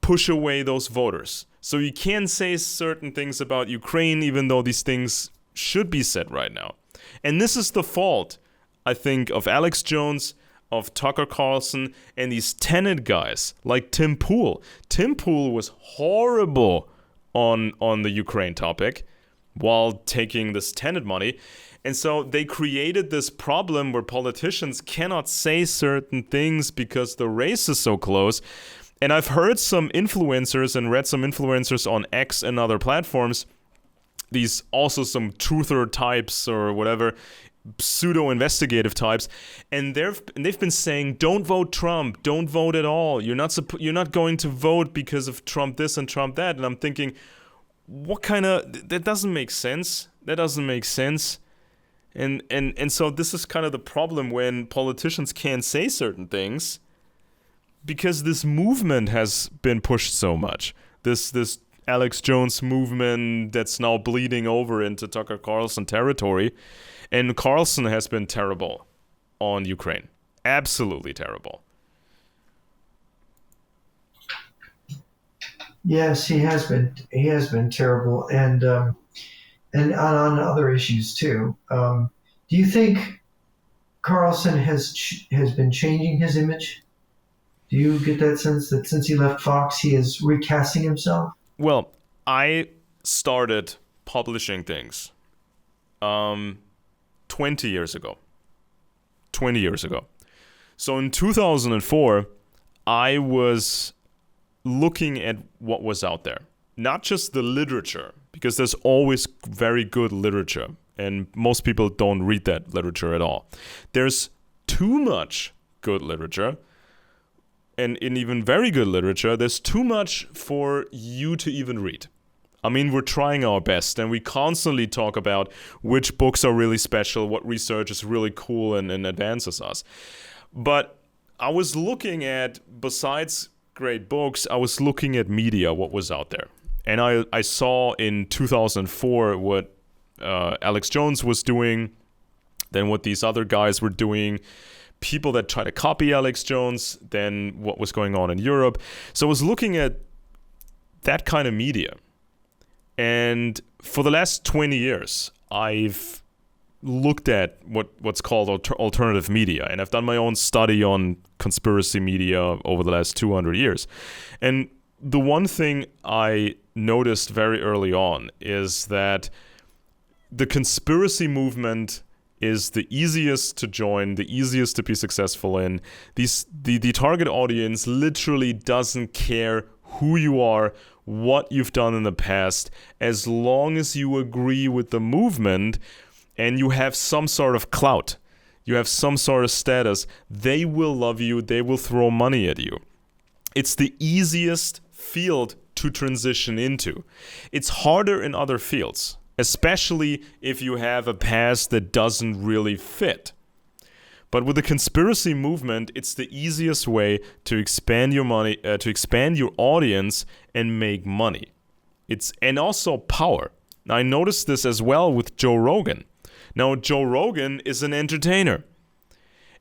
push away those voters. So you can say certain things about Ukraine even though these things should be said right now. And this is the fault, I think, of Alex Jones, of Tucker Carlson, and these Tenet guys like Tim Pool. Tim Pool was horrible on the Ukraine topic while taking this Tenet money. And so they created this problem where politicians cannot say certain things because the race is so close. And I've heard some influencers and read some influencers on X and other platforms, these also some truther types or whatever, pseudo-investigative types, and they've been saying, don't vote Trump, don't vote at all. You're not going to vote because of Trump this and Trump that. And I'm thinking, that doesn't make sense. That doesn't make sense. And so this is kind of the problem when politicians can't say certain things because this movement has been pushed so much. This Alex Jones movement that's now bleeding over into Tucker Carlson territory. And Carlson has been terrible on Ukraine. Absolutely terrible. Yes, he has been. He has been terrible, and on other issues too. Do you think Carlson has been changing his image? Do you get that sense that since he left Fox, he is recasting himself? Well, I started publishing things 20 years ago. So in 2004, I was looking at what was out there. Not just the literature, because there's always very good literature, and most people don't read that literature at all. There's too much good literature, and in even very good literature, there's too much for you to even read. I mean, we're trying our best, and we constantly talk about which books are really special, what research is really cool and advances us. But I was looking at, besides great books, I was looking at media, what was out there. And I saw in 2004 what Alex Jones was doing, then what these other guys were doing, people that try to copy Alex Jones, then what was going on in Europe. So I was looking at that kind of media. And for the last 20 years, I've looked at what's called alternative media. And I've done my own study on conspiracy media over the last 200 years. And the one thing I noticed very early on is that the conspiracy movement is the easiest to join, the easiest to be successful in. The target audience literally doesn't care who you are, what you've done in the past, as long as you agree with the movement and you have some sort of clout, you have some sort of status, they will love you, they will throw money at you. It's the easiest field to transition into. It's harder in other fields, especially if you have a past that doesn't really fit. But with the conspiracy movement, it's the easiest way to expand your money, to expand your audience and make money. And also power. Now, I noticed this as well with Joe Rogan. Now, Joe Rogan is an entertainer,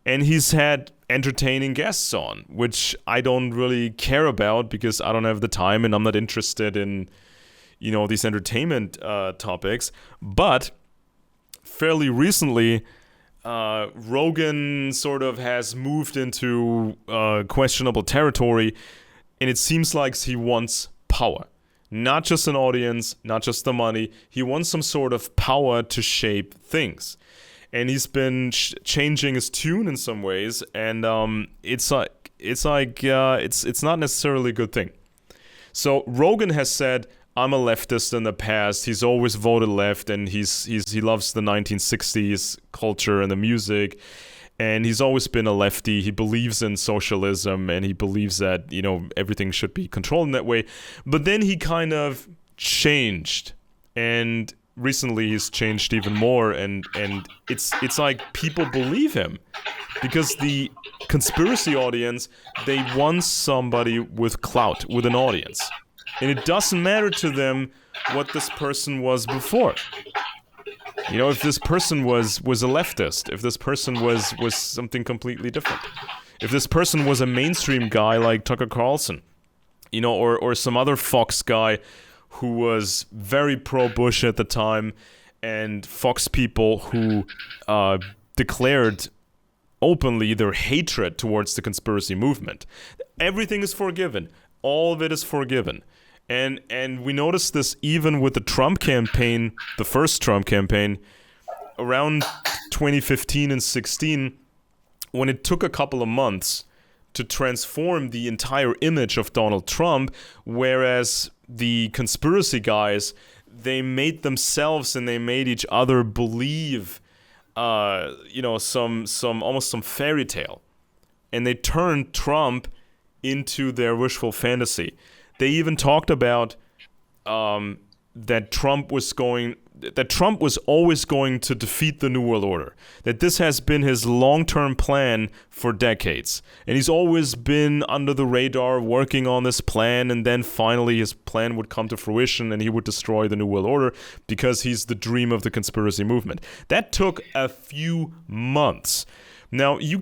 and he's had entertaining guests on, which I don't really care about because I don't have the time and I'm not interested in, these entertainment topics. But fairly recently, Rogan sort of has moved into questionable territory, and it seems like he wants power. Not just an audience, not just the money. He wants some sort of power to shape things. And he's been changing his tune in some ways, and it's not necessarily a good thing. So Rogan has said, I'm a leftist in the past. He's always voted left, and he loves the 1960s culture and the music, and he's always been a lefty. He believes in socialism, and he believes that, you know, everything should be controlled in that way. But then he kind of changed, and recently he's changed even more, and it's like people believe him because the conspiracy audience, they want somebody with clout, with an audience. And it doesn't matter to them what this person was before. You know, if this person was a leftist, if this person was something completely different, if this person was a mainstream guy like Tucker Carlson, you know, or some other Fox guy who was very pro-Bush at the time, and Fox people who declared openly their hatred towards the conspiracy movement. Everything is forgiven. All of it is forgiven. And we noticed this even with the Trump campaign, the first Trump campaign, around 2015 and 16, when it took a couple of months to transform the entire image of Donald Trump, whereas the conspiracy guys, they made themselves and they made each other believe, some fairy tale. And they turned Trump into their wishful fantasy. They even talked about that Trump was always going to defeat the New World Order. That this has been his long-term plan for decades. And he's always been under the radar working on this plan, and then finally his plan would come to fruition and he would destroy the New World Order because he's the dream of the conspiracy movement. That took a few months. Now, you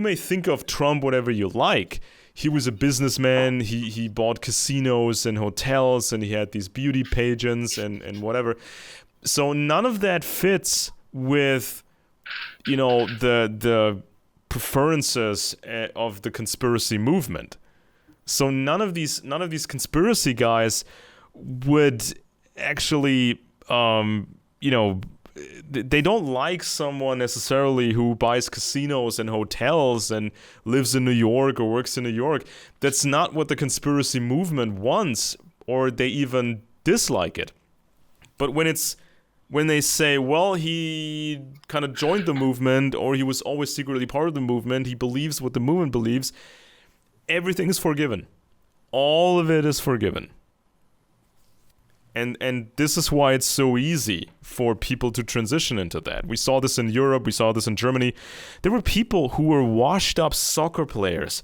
may think of Trump whatever you like. He was a businessman, he bought casinos and hotels, and he had these beauty pageants and whatever. So none of that fits with, you know, the preferences of the conspiracy movement. So none of these conspiracy guys would actually, they don't like someone necessarily who buys casinos and hotels and lives in New York or works in New York. That's not what the conspiracy movement wants, or they even dislike it. But when they say, well, he kind of joined the movement, or he was always secretly part of the movement, he believes what the movement believes, everything is forgiven. All of it is forgiven. And this is why it's so easy for people to transition into that. We saw this in Europe. We saw this in Germany. There were people who were washed up soccer players,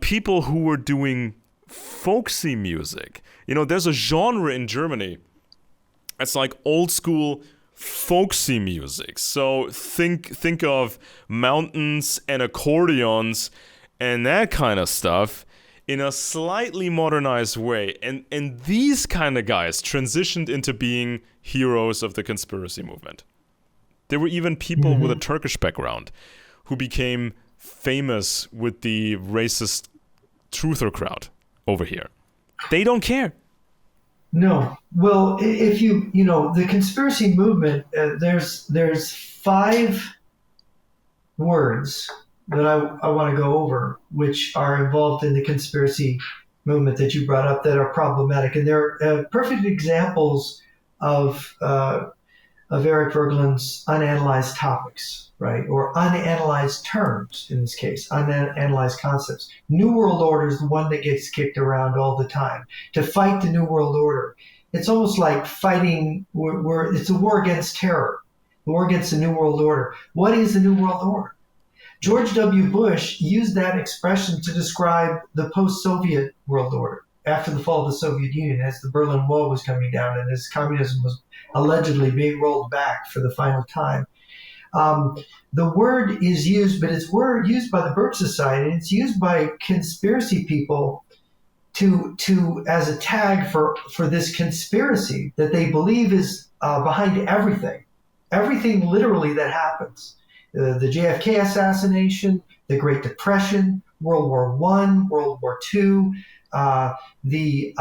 people who were doing folksy music. You know, there's a genre in Germany. It's like old school folksy music. So think of mountains and accordions and that kind of stuff in a slightly modernized way. And these kind of guys transitioned into being heroes of the conspiracy movement. There were even people with a Turkish background who became famous with the racist truther crowd over here. They don't care. No. Well, if the conspiracy movement, there's 5 words that I want to go over, which are involved in the conspiracy movement that you brought up that are problematic. And they're perfect examples of Eric Voegelin's unanalyzed topics, right? Or unanalyzed terms in this case, unanalyzed concepts. New World Order is the one that gets kicked around all the time. To fight the New World Order, it's almost like fighting, it's a war against terror, a war against the New World Order. What is the New World Order? George W. Bush used that expression to describe the post-Soviet world order after the fall of the Soviet Union, as the Berlin Wall was coming down and as communism was allegedly being rolled back for the final time. The word is used, but it's used by the Birch Society, and it's used by conspiracy people to as a tag for this conspiracy that they believe is behind everything literally that happens. the JFK assassination, the Great Depression, World War One, World War Two, the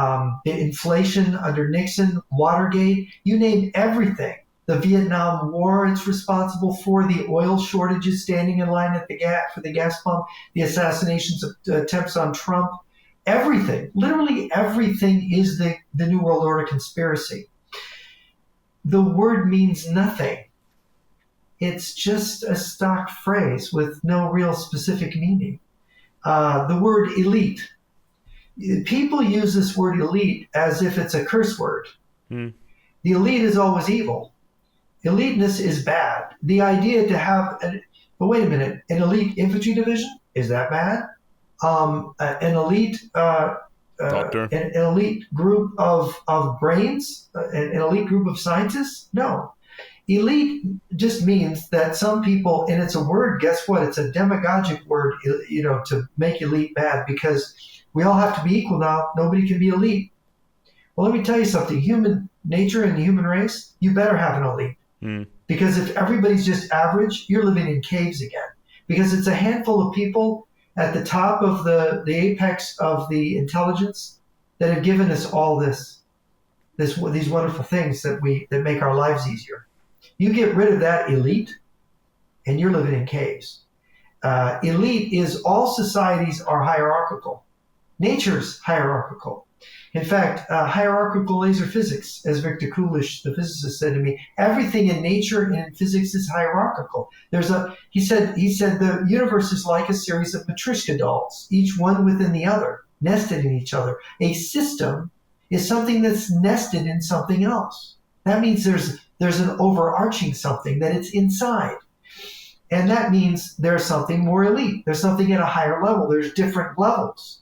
inflation under Nixon, Watergate, you name everything. The Vietnam War, it's responsible for the oil shortages, standing in line at the for the gas pump, the assassinations attempts on Trump. Everything, literally everything is the New World Order conspiracy. The word means nothing. It's just a stock phrase with no real specific meaning. The word elite. People use this word elite as if it's a curse word. The elite is always evil. Eliteness is bad. The idea to have, but wait a minute, an elite infantry division, is that bad? An elite Doctor. an elite group of brains, an elite group of scientists? No. Elite just means that some people, and it's a word, guess what? It's a demagogic word, to make elite bad, because we all have to be equal now. Nobody can be elite. Well, let me tell you something. Human nature and the human race, you better have an elite. Because if everybody's just average, you're living in caves again. Because it's a handful of people at the top of the apex of the intelligence that have given us all these wonderful things that make our lives easier. You get rid of that elite, and you're living in caves. Elite is all societies are hierarchical. Nature's hierarchical. In fact, hierarchical laser physics, as Victor Coolidge, the physicist, said to me, everything in nature and in physics is hierarchical. He said the universe is like a series of Matryoshka dolls, each one within the other, nested in each other. A system is something that's nested in something else. That means there's an overarching something that it's inside. And that means there's something more elite. There's something at a higher level. There's different levels.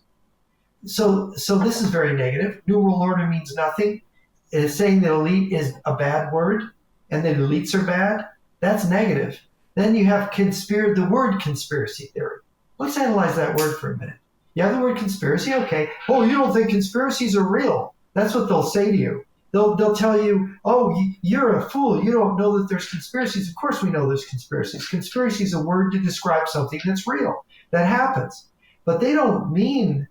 So this is very negative. New World Order means nothing. Saying that elite is a bad word and that elites are bad, that's negative. Then you have the word conspiracy theory. Let's analyze that word for a minute. You have the word conspiracy, okay. Oh, you don't think conspiracies are real. That's what they'll say to you. They'll tell you, oh, you're a fool. You don't know that there's conspiracies. Of course we know there's conspiracies. Conspiracy is a word to describe something that's real, that happens. But they don't mean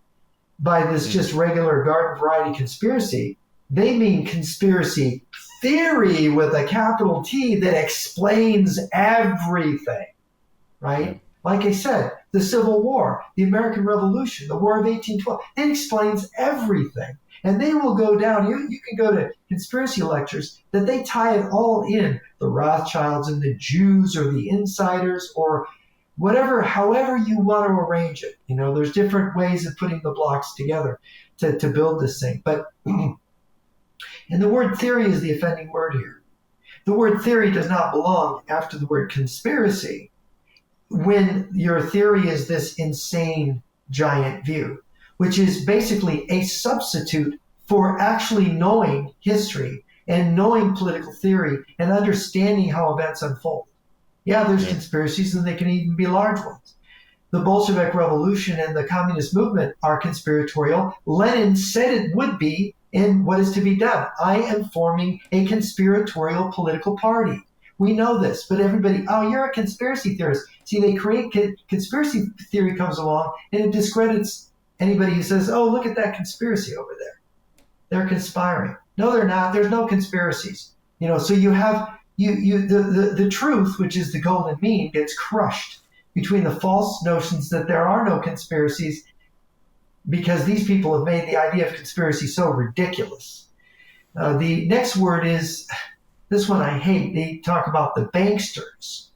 by this just regular garden variety conspiracy. They mean conspiracy theory with a capital T that explains everything, right? Like I said, the Civil War, the American Revolution, the War of 1812, it explains everything. And they will go down, you can go to conspiracy lectures that they tie it all in, the Rothschilds and the Jews or the insiders or whatever, however you want to arrange it. There's different ways of putting the blocks together to build this thing. But, and the word theory is the offending word here. The word theory does not belong after the word conspiracy when your theory is this insane giant view, which is basically a substitute for actually knowing history and knowing political theory and understanding how events unfold. Yeah, there's conspiracies, and they can even be large ones. The Bolshevik Revolution and the communist movement are conspiratorial. Lenin said it would be in what is to be done. I am forming a conspiratorial political party. We know this, but everybody, oh, you're a conspiracy theorist. See, they create conspiracy theory comes along, and it discredits anybody who says, oh, look at that conspiracy over there. They're conspiring. No, they're not. There's no conspiracies. So you have the truth, which is the golden mean, gets crushed between the false notions that there are no conspiracies because these people have made the idea of conspiracy so ridiculous. The next word is, this one I hate, they talk about the banksters,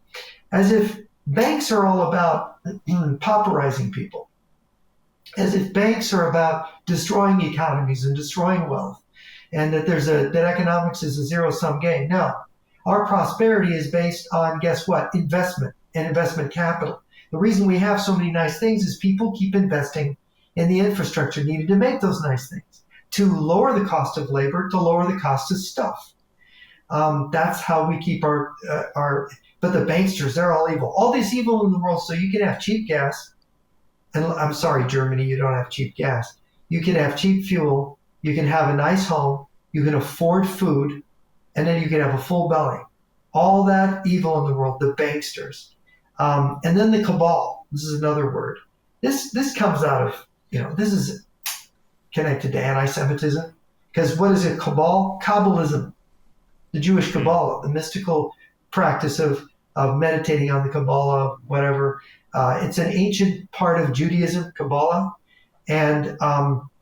as if banks are all about pauperizing people, as if banks are about destroying economies and destroying wealth, and that that economics is a zero-sum game. No. Our prosperity is based on, guess what? Investment and investment capital. The reason we have so many nice things is people keep investing in the infrastructure needed to make those nice things, to lower the cost of labor, to lower the cost of stuff. That's how we keep our. But the banksters, they're all evil. All this evil in the world, so you can have cheap gas. And I'm sorry, Germany, you don't have cheap gas. You can have cheap fuel. You can have a nice home. You can afford food. And then you can have a full belly. All that evil in the world, the banksters. And then the cabal. This is another word. This comes out of, this is connected to anti-Semitism. Because what is it? Cabal? Kabbalism, the Jewish Kabbalah, the mystical practice of meditating on the Kabbalah, whatever. It's an ancient part of Judaism, Kabbalah. And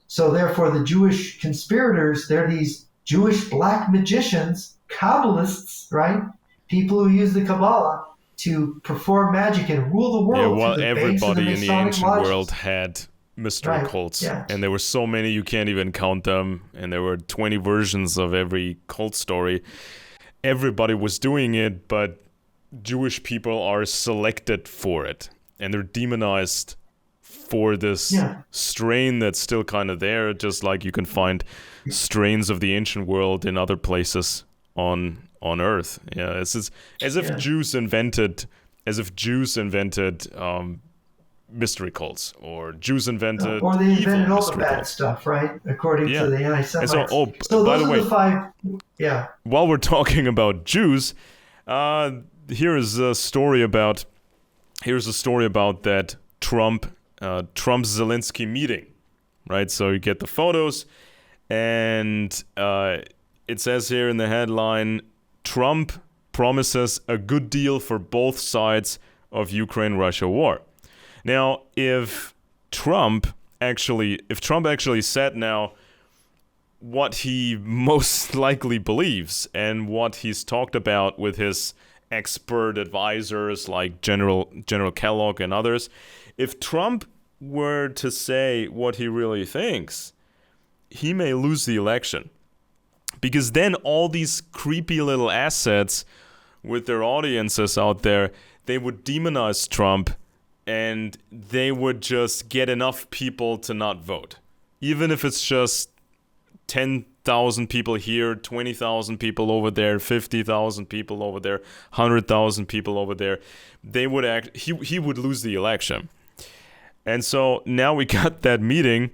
so therefore the Jewish conspirators, they're these Jewish black magicians, Kabbalists, right? People who use the Kabbalah to perform magic and rule the world. Yeah, well, through the everybody in the ancient lodges. world had mystery cults. Yeah. And there were so many you can't even count them. And there were 20 versions of every cult story. Everybody was doing it, but Jewish people are selected for it. And they're demonized for this strain that's still kind of there, just like you can find strains of the ancient world in other places on Earth. Yeah, it's as if Jews invented mystery cults, or Jews invented or they invented all the bad cults. Stuff, right? According to the anti-Semites. So by those the way, are the 5. Yeah. While we're talking about Jews, here's a story about that Trump Zelensky meeting, right? So you get the photos, and it says here in the headline, Trump promises a good deal for both sides of Ukraine-Russia war. Now, if Trump actually said now what he most likely believes and what he's talked about with his expert advisors like General Kellogg and others, if Trump were to say what he really thinks, he may lose the election. Because then all these creepy little assets with their audiences out there, they would demonize Trump, and they would just get enough people to not vote. Even if it's just 10,000 people here, 20,000 people over there, 50,000 people over there, 100,000 people over there, he would lose the election. And so now we got that meeting.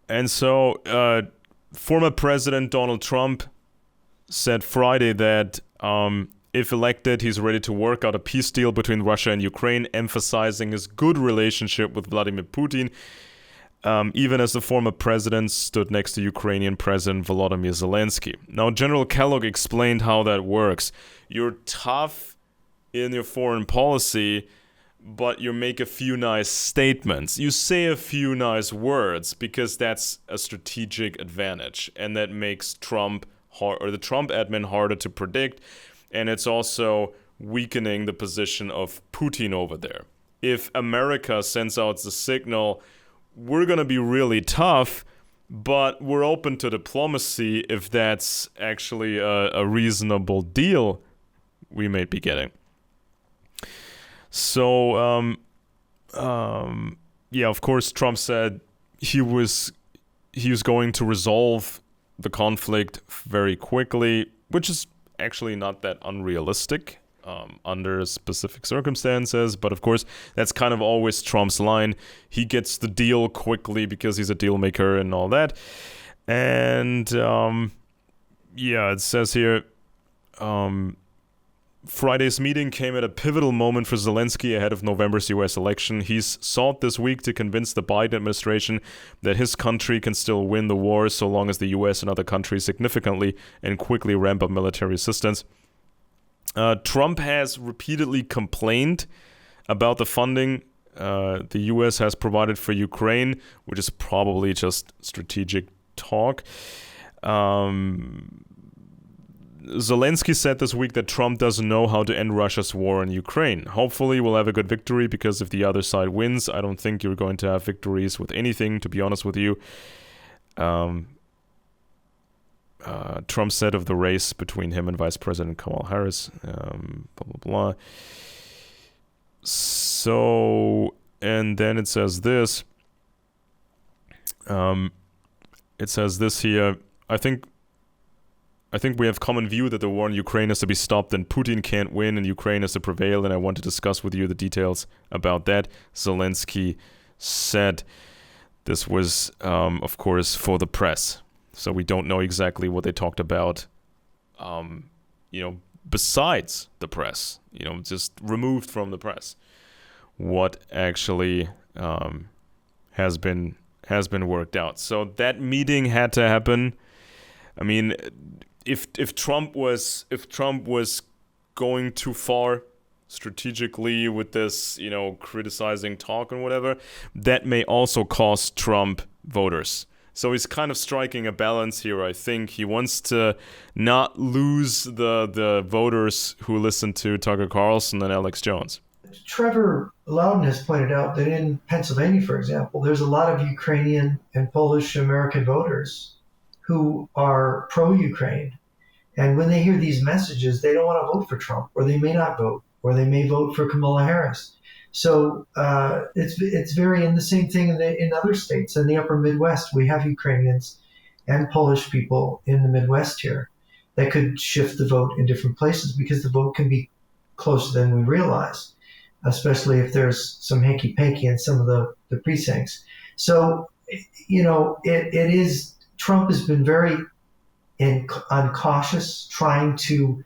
And so former President Donald Trump said Friday that if elected, he's ready to work out a peace deal between Russia and Ukraine, emphasizing his good relationship with Vladimir Putin, even as the former president stood next to Ukrainian President Volodymyr Zelensky. Now, General Kellogg explained how that works. You're tough in your foreign policy, but you make a few nice statements. You say a few nice words because that's a strategic advantage, and that makes the Trump admin harder to predict, and it's also weakening the position of Putin over there. If America sends out the signal, we're going to be really tough, but we're open to diplomacy if that's actually a reasonable deal we may be getting. So, of course, Trump said he was going to resolve the conflict very quickly, which is actually not that unrealistic under specific circumstances. But of course, that's kind of always Trump's line. He gets the deal quickly because he's a deal maker and all that. And it says here, Friday's meeting came at a pivotal moment for Zelensky ahead of November's U.S. election. He's sought this week to convince the Biden administration that his country can still win the war so long as the U.S. and other countries significantly and quickly ramp up military assistance. Trump has repeatedly complained about the funding the U.S. has provided for Ukraine, which is probably just strategic talk. Zelensky said this week that Trump doesn't know how to end Russia's war in Ukraine. Hopefully we'll have a good victory, because if the other side wins, I don't think you're going to have victories with anything, to be honest with you. Trump said of the race between him and Vice President Kamala Harris, blah, blah, blah. So, and then it says this. It says this here. I think we have common view that the war in Ukraine is to be stopped and Putin can't win and Ukraine is to prevail, and I want to discuss with you the details about that, Zelensky said. This was, of course, for the press. So we don't know exactly what they talked about, besides the press, just removed from the press, what actually has been worked out. So that meeting had to happen. I mean, if Trump was going too far strategically with this, criticizing talk and whatever, that may also cost Trump voters. So he's kind of striking a balance here, I think. He wants to not lose the voters who listen to Tucker Carlson and Alex Jones. Trevor Loudon has pointed out that in Pennsylvania, for example, there's a lot of Ukrainian and Polish American voters who are pro-Ukraine. And when they hear these messages, they don't want to vote for Trump, or they may not vote, or they may vote for Kamala Harris. So it's very, and the same thing in other states. In the upper Midwest, we have Ukrainians and Polish people in the Midwest here that could shift the vote in different places, because the vote can be closer than we realize, especially if there's some hanky-panky in some of the precincts. So, it is, Trump has been very uncautious, trying to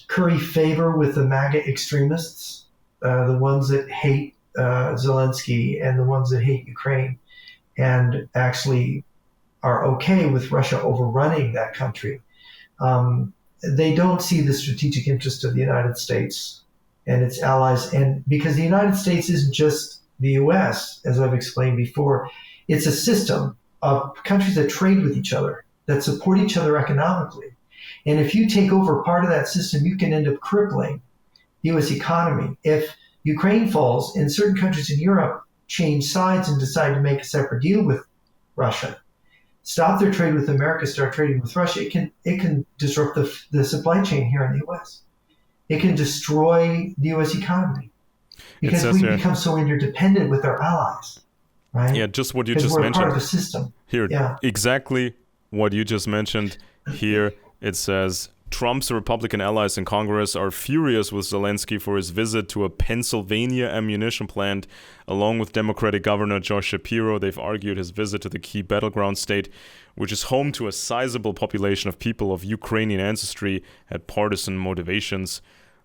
curry favor with the MAGA extremists, the ones that hate Zelensky and the ones that hate Ukraine, and actually are okay with Russia overrunning that country. They don't see the strategic interest of the United States and its allies. And because the United States isn't just the U.S., as I've explained before, it's a system of countries that trade with each other, that support each other economically. And if you take over part of that system, you can end up crippling the U.S. economy. If Ukraine falls and certain countries in Europe change sides and decide to make a separate deal with Russia, stop their trade with America, start trading with Russia, it can disrupt the supply chain here in the U.S. It can destroy the U.S. economy because we become so interdependent with our allies, right? Yeah, just what you just we're mentioned. Part of the system. Here, yeah. Exactly what you just mentioned. Here it says, Trump's Republican allies in Congress are furious with Zelensky for his visit to a Pennsylvania ammunition plant. Along with Democratic Governor Josh Shapiro, they've argued his visit to the key battleground state, which is home to a sizable population of people of Ukrainian ancestry, had partisan motivations,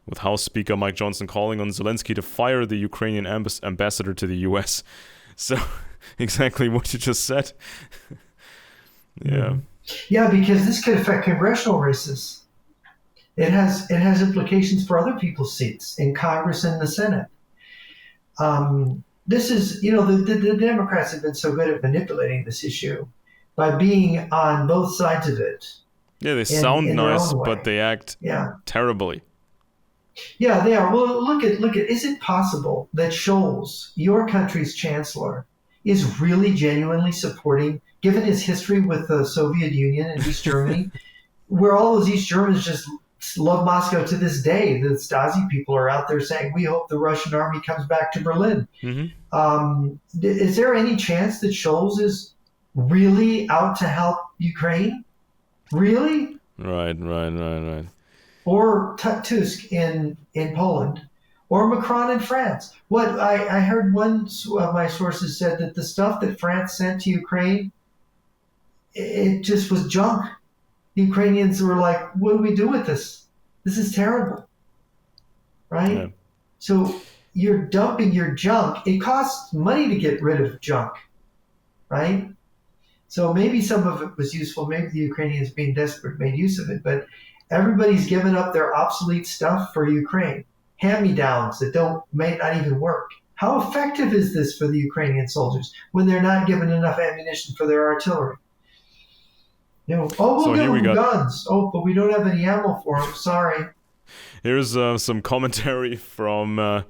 with House Speaker Mike Johnson calling on Zelensky to fire the Ukrainian ambassador to the U.S. So, exactly what you just said. Yeah. Yeah, because this could affect congressional races. It has implications for other people's seats in Congress and the Senate. This is, the Democrats have been so good at manipulating this issue by being on both sides of it. Yeah, they sound nice, but they act terribly. Yeah, they are. Well, look at. Is it possible that Scholz, your country's chancellor, is really genuinely supporting, given his history with the Soviet Union and East Germany, where all those East Germans just love Moscow to this day? The Stasi people are out there saying, we hope the Russian army comes back to Berlin. Mm-hmm. Is there any chance that Scholz is really out to help Ukraine? Really? Right. Or Tusk in Poland, or Macron in France. What I heard, one of my sources said that the stuff that France sent to Ukraine, it just was junk. The Ukrainians were like, what do we do with this? This is terrible, right? Yeah. So you're dumping your junk. It costs money to get rid of junk, right? So maybe some of it was useful. Maybe the Ukrainians, being desperate, made use of it. But everybody's given up their obsolete stuff for Ukraine. Hand-me-downs that may not even work. How effective is this for the Ukrainian soldiers when they're not given enough ammunition for their artillery? We'll give them guns. Oh, but we don't have any ammo for them. Sorry. Here's some commentary from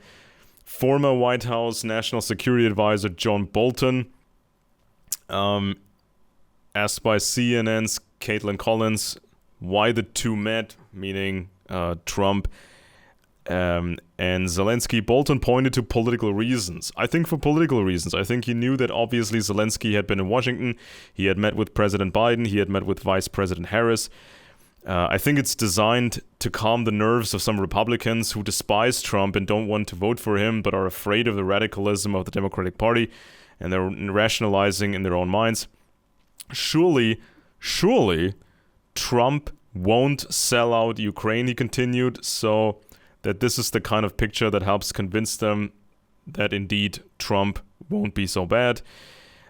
former White House National Security Advisor John Bolton. Asked by CNN's Caitlin Collins why the two met, meaning Trump and Zelensky, Bolton pointed to political reasons. I think for political reasons. I think he knew that obviously Zelensky had been in Washington. He had met with President Biden. He had met with Vice President Harris. I think it's designed to calm the nerves of some Republicans who despise Trump and don't want to vote for him, but are afraid of the radicalism of the Democratic Party, and they're rationalizing in their own minds. Surely, Trump won't sell out Ukraine, he continued, so that this is the kind of picture that helps convince them that indeed Trump won't be so bad.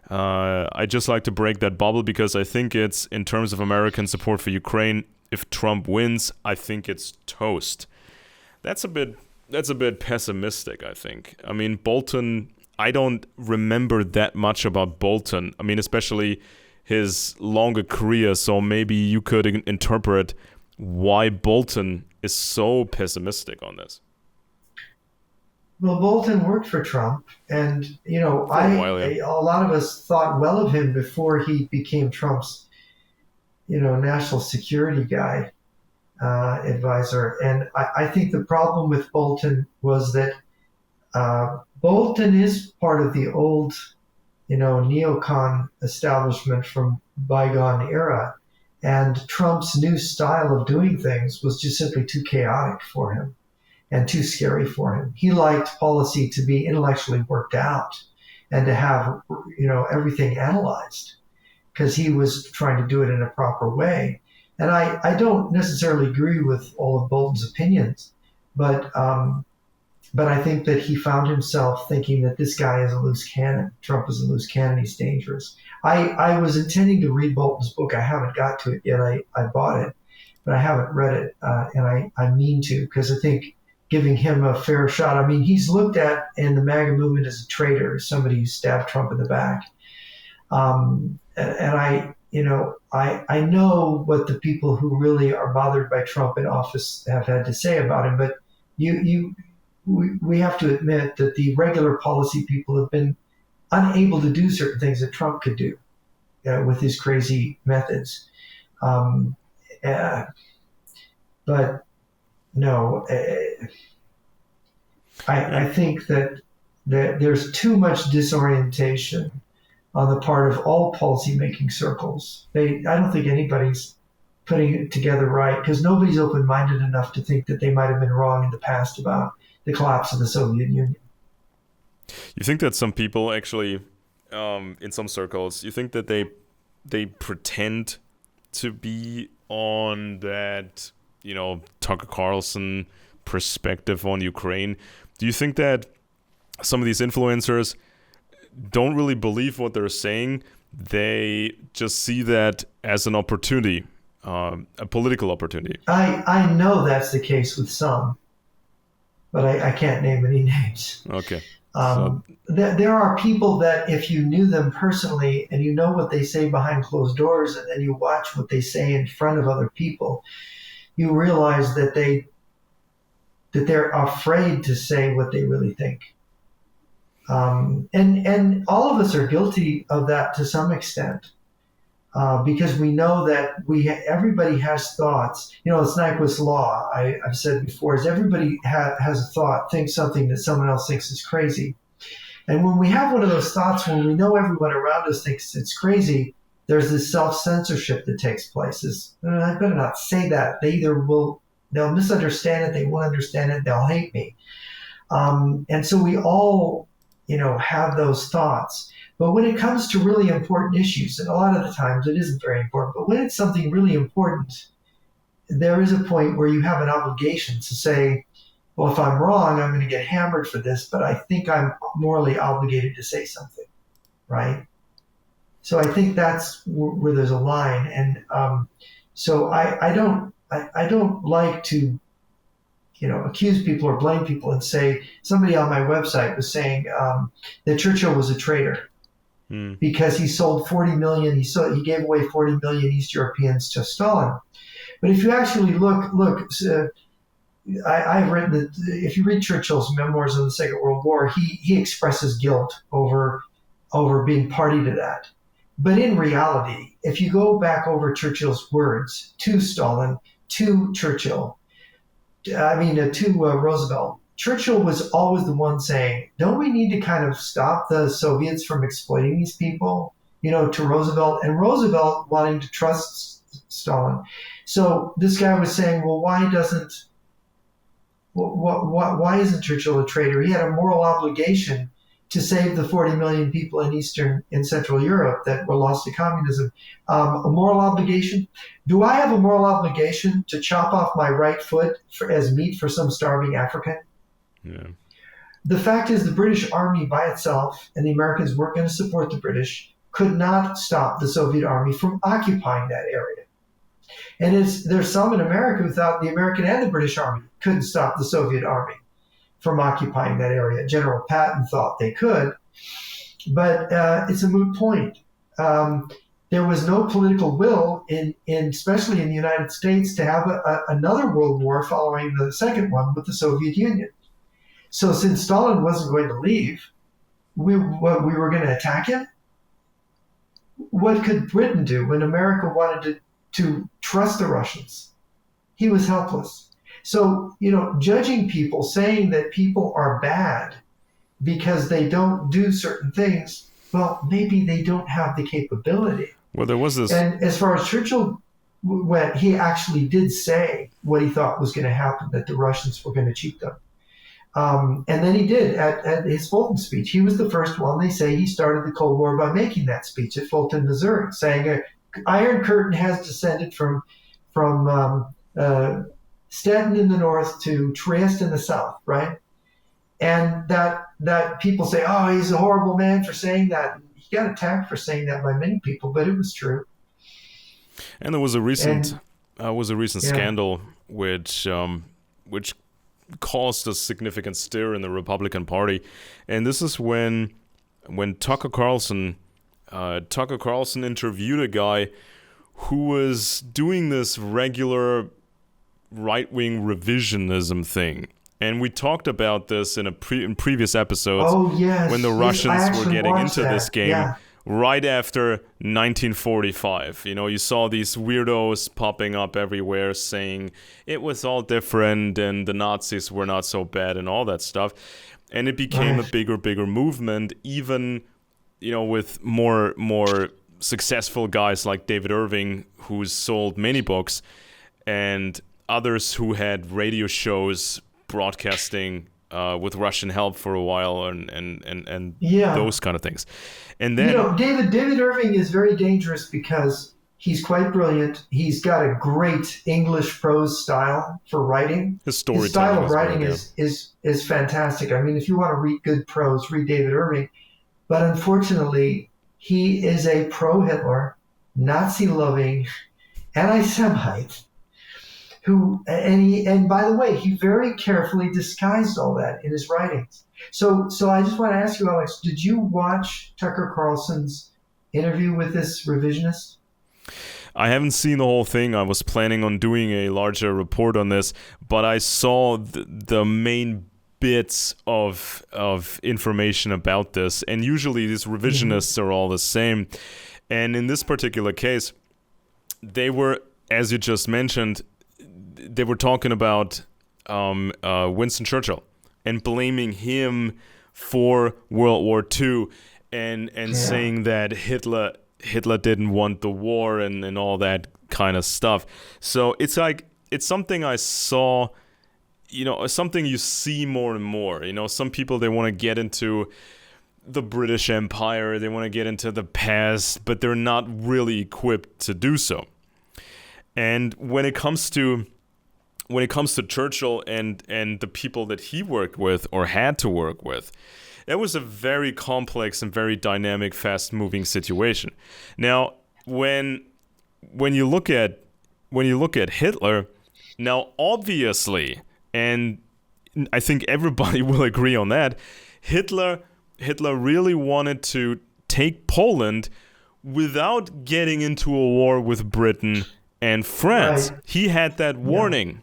I just like to break that bubble because I think it's, in terms of American support for Ukraine, if Trump wins, I think it's toast. That's a bit pessimistic, I think. I mean, Bolton, I don't remember that much about Bolton. I mean, especially his longer career, so maybe you could interpret why Bolton is so pessimistic on this. Well, Bolton worked for Trump, and For a while, yeah. a lot of us thought well of him before he became Trump's, national security guy, advisor. And I think the problem with Bolton was that Bolton is part of the old, neocon establishment from bygone era, and Trump's new style of doing things was just simply too chaotic for him and too scary for him. He liked policy to be intellectually worked out and to have, everything analyzed, because he was trying to do it in a proper way. And I don't necessarily agree with all of Bolton's opinions, but I think that he found himself thinking that this guy is a loose cannon. Trump is a loose cannon. He's dangerous. I was intending to read Bolton's book. I haven't got to it yet. I bought it, but I haven't read it, and I mean to, because I think giving him a fair shot. I mean, he's looked at in the MAGA movement as a traitor, somebody who stabbed Trump in the back. And I know what the people who really are bothered by Trump in office have had to say about him, but we have to admit that the regular policy people have been unable to do certain things that Trump could do with his crazy methods. But no, I think that there's too much disorientation on the part of all policymaking circles. I don't think anybody's putting it together right, because nobody's open-minded enough to think that they might have been wrong in the past about the collapse of the Soviet Union. You think that some people actually, in some circles, you think that they pretend to be on that, Tucker Carlson perspective on Ukraine? Do you think that some of these influencers don't really believe what they're saying? They just see that as an opportunity, a political opportunity. I know that's the case with some, but I can't name any names. Okay. There are people that if you knew them personally and you know what they say behind closed doors, and then you watch what they say in front of other people, you realize that they're afraid to say what they really think. And all of us are guilty of that to some extent, because we know that everybody has thoughts. It's Nyquist law. I've said before, is everybody has a thought, thinks something that someone else thinks is crazy. And when we have one of those thoughts, when we know everyone around us thinks it's crazy, there's this self-censorship that takes place. I better not say that. They'll misunderstand it, they won't understand it, they'll hate me. And so we all, have those thoughts. But when it comes to really important issues, and a lot of the times it isn't very important, but when it's something really important, there is a point where you have an obligation to say, well, if I'm wrong, I'm going to get hammered for this, but I think I'm morally obligated to say something, right? So I think that's where there's a line. And so I don't like to, accuse people or blame people and say, somebody on my website was saying that Churchill was a traitor because he sold 40 million, he gave away 40 million East Europeans to Stalin. But if you actually look, I've written that if you read Churchill's memoirs of the Second World War, he expresses guilt over being party to that. But in reality, if you go back over Churchill's words to Stalin, to Churchill, to Roosevelt, Churchill was always the one saying, don't we need to kind of stop the Soviets from exploiting these people, to Roosevelt, and Roosevelt wanting to trust Stalin. So this guy was saying, well, why isn't Churchill a traitor? He had a moral obligation to save the 40 million people in Eastern and Central Europe that were lost to communism. A moral obligation. Do I have a moral obligation to chop off my right foot as meat for some starving African? Yeah. The fact is, the British Army by itself, and the Americans weren't going to support the British, could not stop the Soviet Army from occupying that area. And there's some in America who thought the American and the British Army couldn't stop the Soviet Army from occupying that area. General Patton thought they could, but it's a moot point. There was no political will, especially in the United States, to have another world war following the second one with the Soviet Union. So since Stalin wasn't going to leave, we were going to attack him? What could Britain do when America wanted to trust the Russians? He was helpless. So, judging people, saying that people are bad because they don't do certain things, well, maybe they don't have the capability. Well, there was this. And as far as Churchill went, he actually did say what he thought was going to happen, that the Russians were going to cheat them. And then he did at his Fulton speech. He was the first one. They say he started the Cold War by making that speech at Fulton, Missouri, saying an Iron Curtain has descended from Stettin in the north to Trieste in the south, right? And that people say, oh, he's a horrible man for saying that. He got attacked for saying that by many people, but it was true. And there was a recent scandal which caused a significant stir in the Republican Party, and this is when Tucker Carlson interviewed a guy who was doing this regular right-wing revisionism thing. And we talked about this in previous episodes. Oh, yes. When the Russians were getting into this game. Yeah. Right after 1945, you saw these weirdos popping up everywhere saying it was all different and the Nazis were not so bad and all that stuff. And it became a bigger movement, even, with more successful guys like David Irving, who's sold many books, and others who had radio shows broadcasting with Russian help for a while and those kind of things. And then David Irving is very dangerous because he's quite brilliant. He's got a great English prose style for writing. His style of writing is fantastic. I mean, if you want to read good prose, read David Irving. But unfortunately, he is a pro-Hitler, Nazi-loving, anti-Semite. And by the way, he very carefully disguised all that in his writings. So I just want to ask you, Alex, did you watch Tucker Carlson's interview with this revisionist? I haven't seen the whole thing. I was planning on doing a larger report on this, but I saw the main bits of information about this. And usually these revisionists are all the same. And in this particular case, they were, as you just mentioned, they were talking about Winston Churchill and blaming him for World War II and saying that Hitler didn't want the war and all that kind of stuff. So it's something I saw, something you see more and more. Some people, they want to get into the British Empire, they want to get into the past, but they're not really equipped to do so. And when it comes to Churchill and the people that he worked with or had to work with, it was a very complex and very dynamic, fast-moving situation. Now, when you look at Hitler, now obviously, and I think everybody will agree on that, Hitler really wanted to take Poland without getting into a war with Britain and France. Right. He had that warning. Yeah.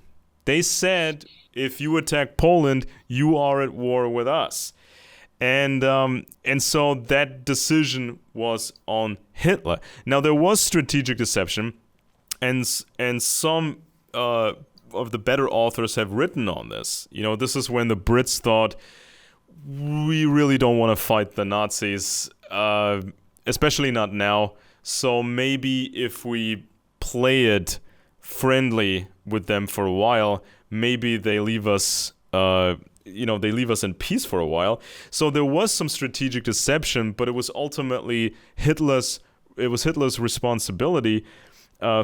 They said, if you attack Poland, you are at war with us. And so that decision was on Hitler. Now, there was strategic deception, and some of the better authors have written on this. This is when the Brits thought, we really don't want to fight the Nazis, especially not now. So maybe if we play it friendly with them for a while, maybe they leave us they leave us in peace for a while. So there was some strategic deception, but it was ultimately Hitler's responsibility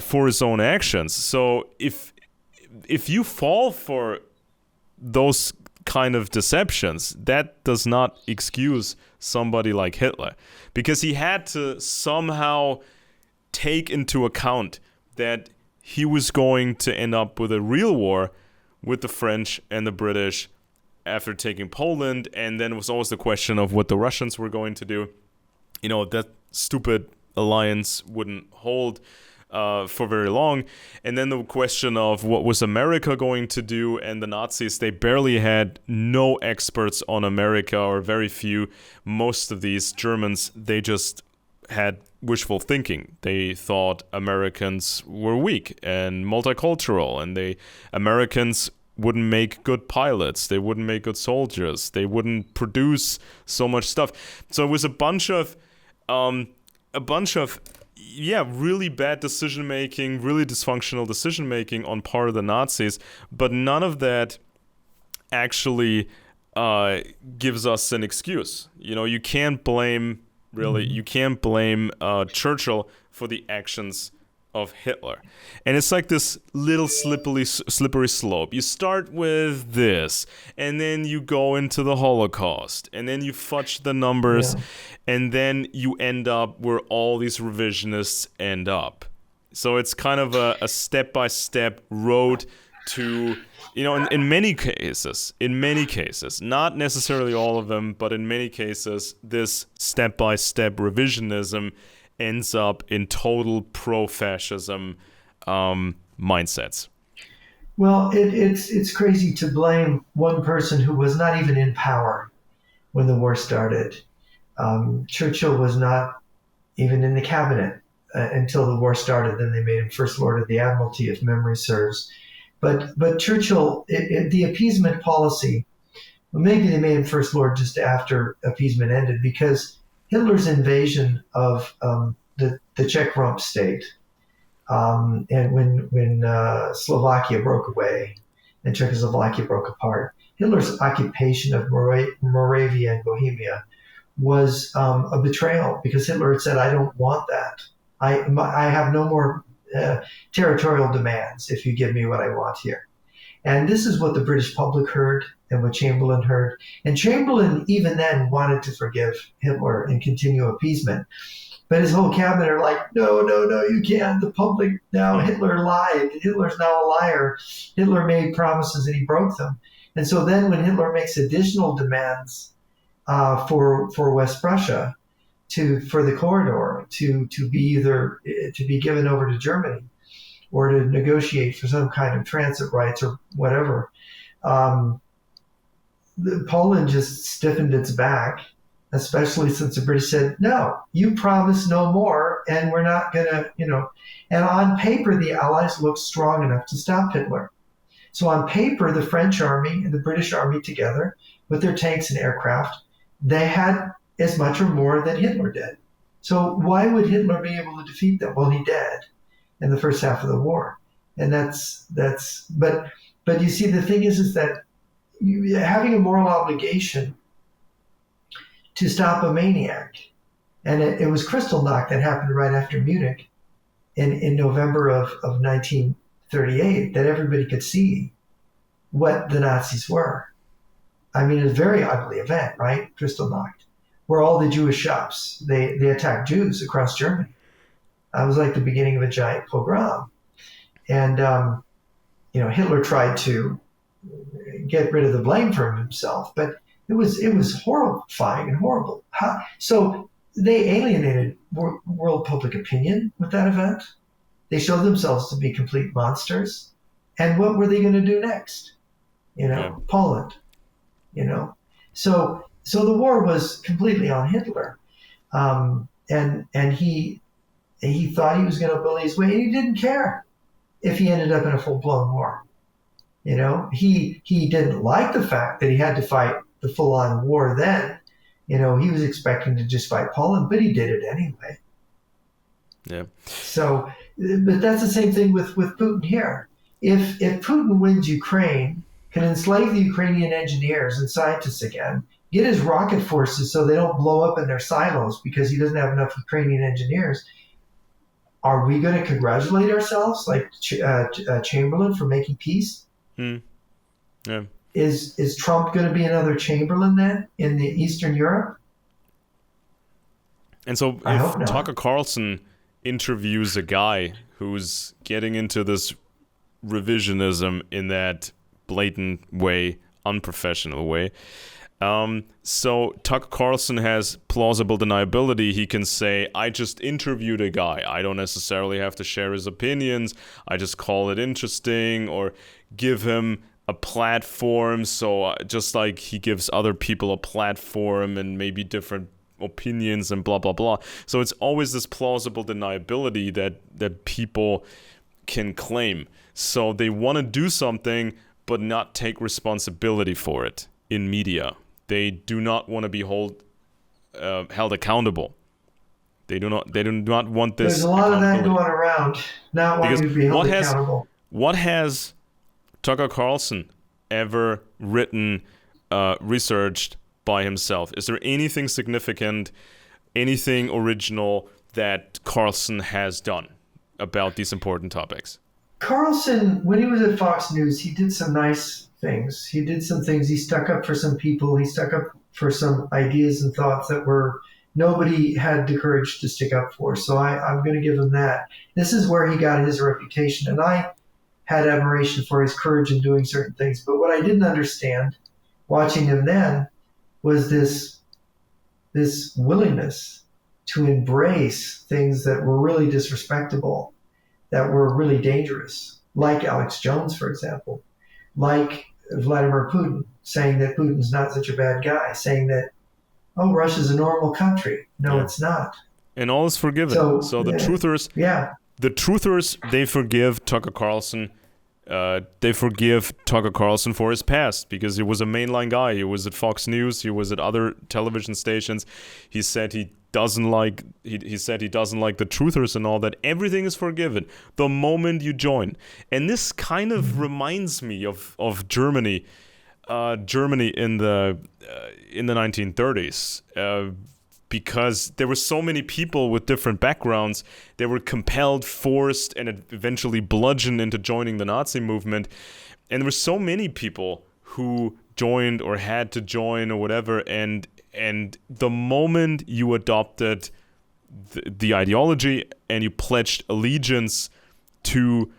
for his own actions. So if you fall for those kind of deceptions, that does not excuse somebody like Hitler, because he had to somehow take into account that he was going to end up with a real war with the French and the British after taking Poland, and then it was always the question of what the Russians were going to do. That stupid alliance wouldn't hold for very long. And then the question of what was America going to do, and the Nazis, they barely had no experts on America, or very few. Most of these Germans, they just had wishful thinking. They thought Americans were weak and multicultural, and Americans wouldn't make good pilots, they wouldn't make good soldiers, they wouldn't produce so much stuff. So it was a bunch of really bad decision making, really dysfunctional decision making on part of the Nazis, but none of that actually gives us an excuse. You can't blame Churchill for the actions of Hitler. And it's like this little slippery slope. You start with this, and then you go into the Holocaust, and then you fudge the numbers, and then you end up where all these revisionists end up. So it's kind of a step-by-step road to, in many cases, not necessarily all of them, but in many cases, this step-by-step revisionism ends up in total pro-fascism mindsets. Well, it's crazy to blame one person who was not even in power when the war started. Churchill was not even in the cabinet until the war started. Then they made him First Lord of the Admiralty, if memory serves. But Churchill, the appeasement policy, well, maybe they made him First Lord just after appeasement ended, because Hitler's invasion of the Czech rump state, and when Slovakia broke away and Czechoslovakia broke apart, Hitler's occupation of Moravia and Bohemia was a betrayal, because Hitler had said, "I don't want that. I have no more territorial demands if you give me what I want here." And this is what the British public heard, and what Chamberlain heard. And Chamberlain, even then, wanted to forgive Hitler and continue appeasement. But his whole cabinet are like, no, you can't. The public now, Hitler lied. Hitler's now a liar. Hitler made promises and he broke them. And so then when Hitler makes additional demands for West Prussia, for the corridor, to be given over to Germany, or to negotiate for some kind of transit rights or whatever, Poland just stiffened its back, especially since the British said, "No, you promise no more, and we're not going to, And on paper, the Allies looked strong enough to stop Hitler. So on paper, the French army and the British army together, with their tanks and aircraft, they had as much or more than Hitler did. So why would Hitler be able to defeat them? Well, he did in the first half of the war. And but you see, the thing is that having a moral obligation to stop a maniac, and it was Kristallnacht that happened right after Munich in November of 1938, that everybody could see what the Nazis were. I mean, it was a very ugly event, right? Kristallnacht, where all the Jewish shops, they attacked Jews across Germany. It was like the beginning of a giant pogrom. And, Hitler tried to get rid of the blame from himself, but it was horrifying and horrible. So they alienated world public opinion with that event. They showed themselves to be complete monsters. And what were they going to do next? Poland, So the war was completely on Hitler. And he thought he was going to bully his way, and he didn't care if he ended up in a full-blown war. He didn't like the fact that he had to fight the full-on war then. He was expecting to just fight Poland, but he did it anyway. Yeah. So, but that's the same thing with Putin here. If Putin wins Ukraine, can enslave the Ukrainian engineers and scientists again, get his rocket forces so they don't blow up in their silos because he doesn't have enough Ukrainian engineers. Are we going to congratulate ourselves like Chamberlain for making peace? Yeah. Is Trump going to be another Chamberlain then in the Eastern Europe? And so if Tucker Carlson interviews a guy who's getting into this revisionism in that blatant way, unprofessional way, so Tucker Carlson has plausible deniability. He can say, I just interviewed a guy. I don't necessarily have to share his opinions. I just call it interesting or give him a platform. So just like he gives other people a platform and maybe different opinions and blah, blah, blah. So it's always this plausible deniability that people can claim. So they want to do something but not take responsibility for it in media. They do not want to be held accountable. They do not want this. There's a lot of that going around. Not wanting to be held accountable. What has Tucker Carlson ever written, researched by himself? Is there anything significant, anything original that Carlson has done about these important topics? Carlson, when he was at Fox News, he did some nice things. He did some things. He stuck up for some people. He stuck up for some ideas and thoughts that nobody had the courage to stick up for. So I'm going to give him that. This is where he got his reputation. And I had admiration for his courage in doing certain things. But what I didn't understand watching him then was this willingness to embrace things that were really disrespectable, that were really dangerous, like Alex Jones, for example, like Vladimir Putin, saying that Putin's not such a bad guy, saying that, oh, Russia's a normal country. No, It's not. And all is forgiven. So the truthers, they forgive Tucker Carlson. They forgive Tucker Carlson for his past because he was a mainline guy. He was at Fox News. He was at other television stations. He said he doesn't like the truthers and all that. Everything is forgiven the moment you join. And this kind of reminds me of Germany. Germany in the 1930s. Because there were so many people with different backgrounds, they were compelled, forced, and eventually bludgeoned into joining the Nazi movement. And there were so many people who joined or had to join or whatever. And the moment you adopted the ideology and you pledged allegiance to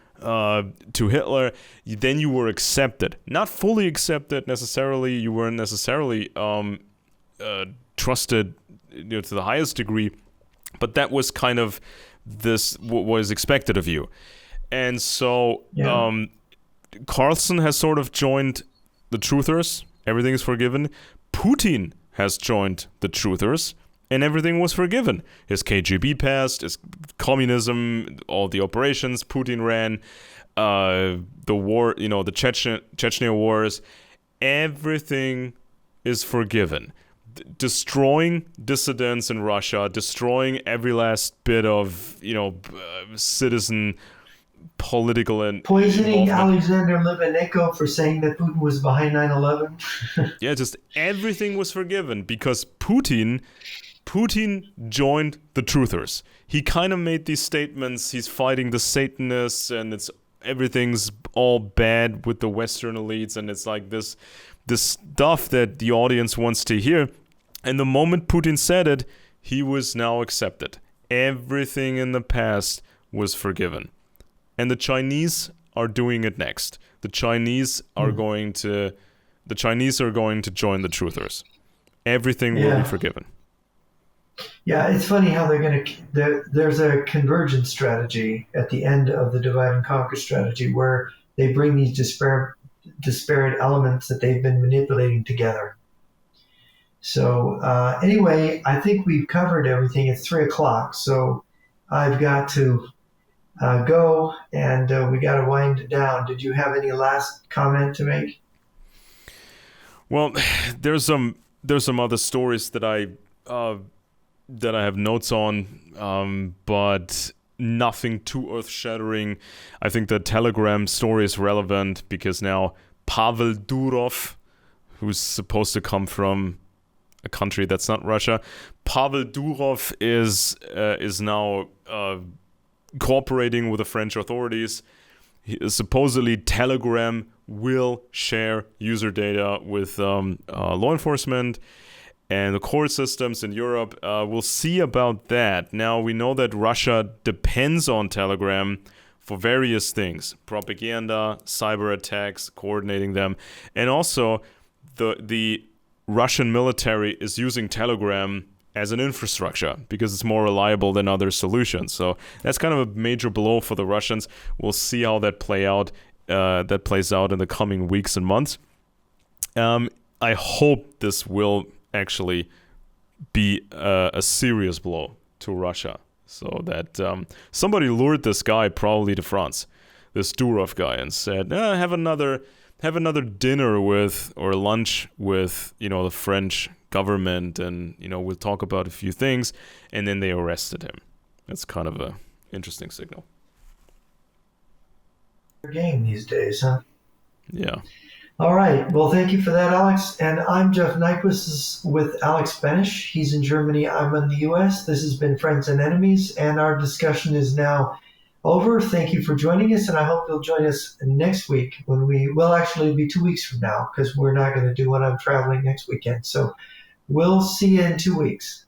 Hitler, then you were accepted. Not fully accepted necessarily. You weren't necessarily trusted to the highest degree, but that was kind of what was expected of you. And so Carlson has sort of joined the truthers. Everything is forgiven. Putin has joined the truthers, and everything was forgiven. His KGB past, his communism, all the operations Putin ran, the war, the Chechnya wars, everything is forgiven. Destroying dissidents in Russia, destroying every last bit of, citizen political and poisoning Alexander Litvinenko for saying that Putin was behind 9/11. Yeah, just everything was forgiven because Putin joined the truthers. He kind of made these statements. He's fighting the Satanists, and everything's all bad with the Western elites, and it's like this stuff that the audience wants to hear. And the moment Putin said it, he was now accepted. Everything in the past was forgiven. And the Chinese are doing it next. The Chinese are going to join the truthers. Everything will be forgiven. Yeah, it's funny how there's a convergence strategy at the end of the divide and conquer strategy where they bring these disparate elements that they've been manipulating together. So anyway, I think we've covered everything. It's 3:00, so I've got to go, and we got to wind it down. Did you have any last comment to make? Well, there's some other stories that I have notes on, but nothing too earth-shattering. I think the Telegram story is relevant because now Pavel Durov, who's supposed to come from a country that's not Russia. Pavel Durov is now cooperating with the French authorities. Supposedly, Telegram will share user data with law enforcement and the court systems in Europe. We'll see about that. Now, we know that Russia depends on Telegram for various things: propaganda, cyber attacks, coordinating them, and also the Russian military is using Telegram as an infrastructure because it's more reliable than other solutions. So that's kind of a major blow for the Russians. We'll see how that plays out in the coming weeks and months. I hope this will actually be a serious blow to Russia, so that somebody lured this guy probably to France, this Durov guy, and said, have another dinner with, or lunch with, the French government, and we'll talk about a few things, and then they arrested him. That's kind of a interesting signal. Game these days, huh? Yeah. All right. Well, thank you for that, Alex. And I'm Jeff Nyquist with Alex Benesch. He's in Germany. I'm in the U.S. This has been Friends and Enemies, and our discussion is now over. Thank you for joining us, and I hope you'll join us next week when actually it'll be 2 weeks from now, because we're not going to do one. I'm traveling next weekend. So we'll see you in 2 weeks.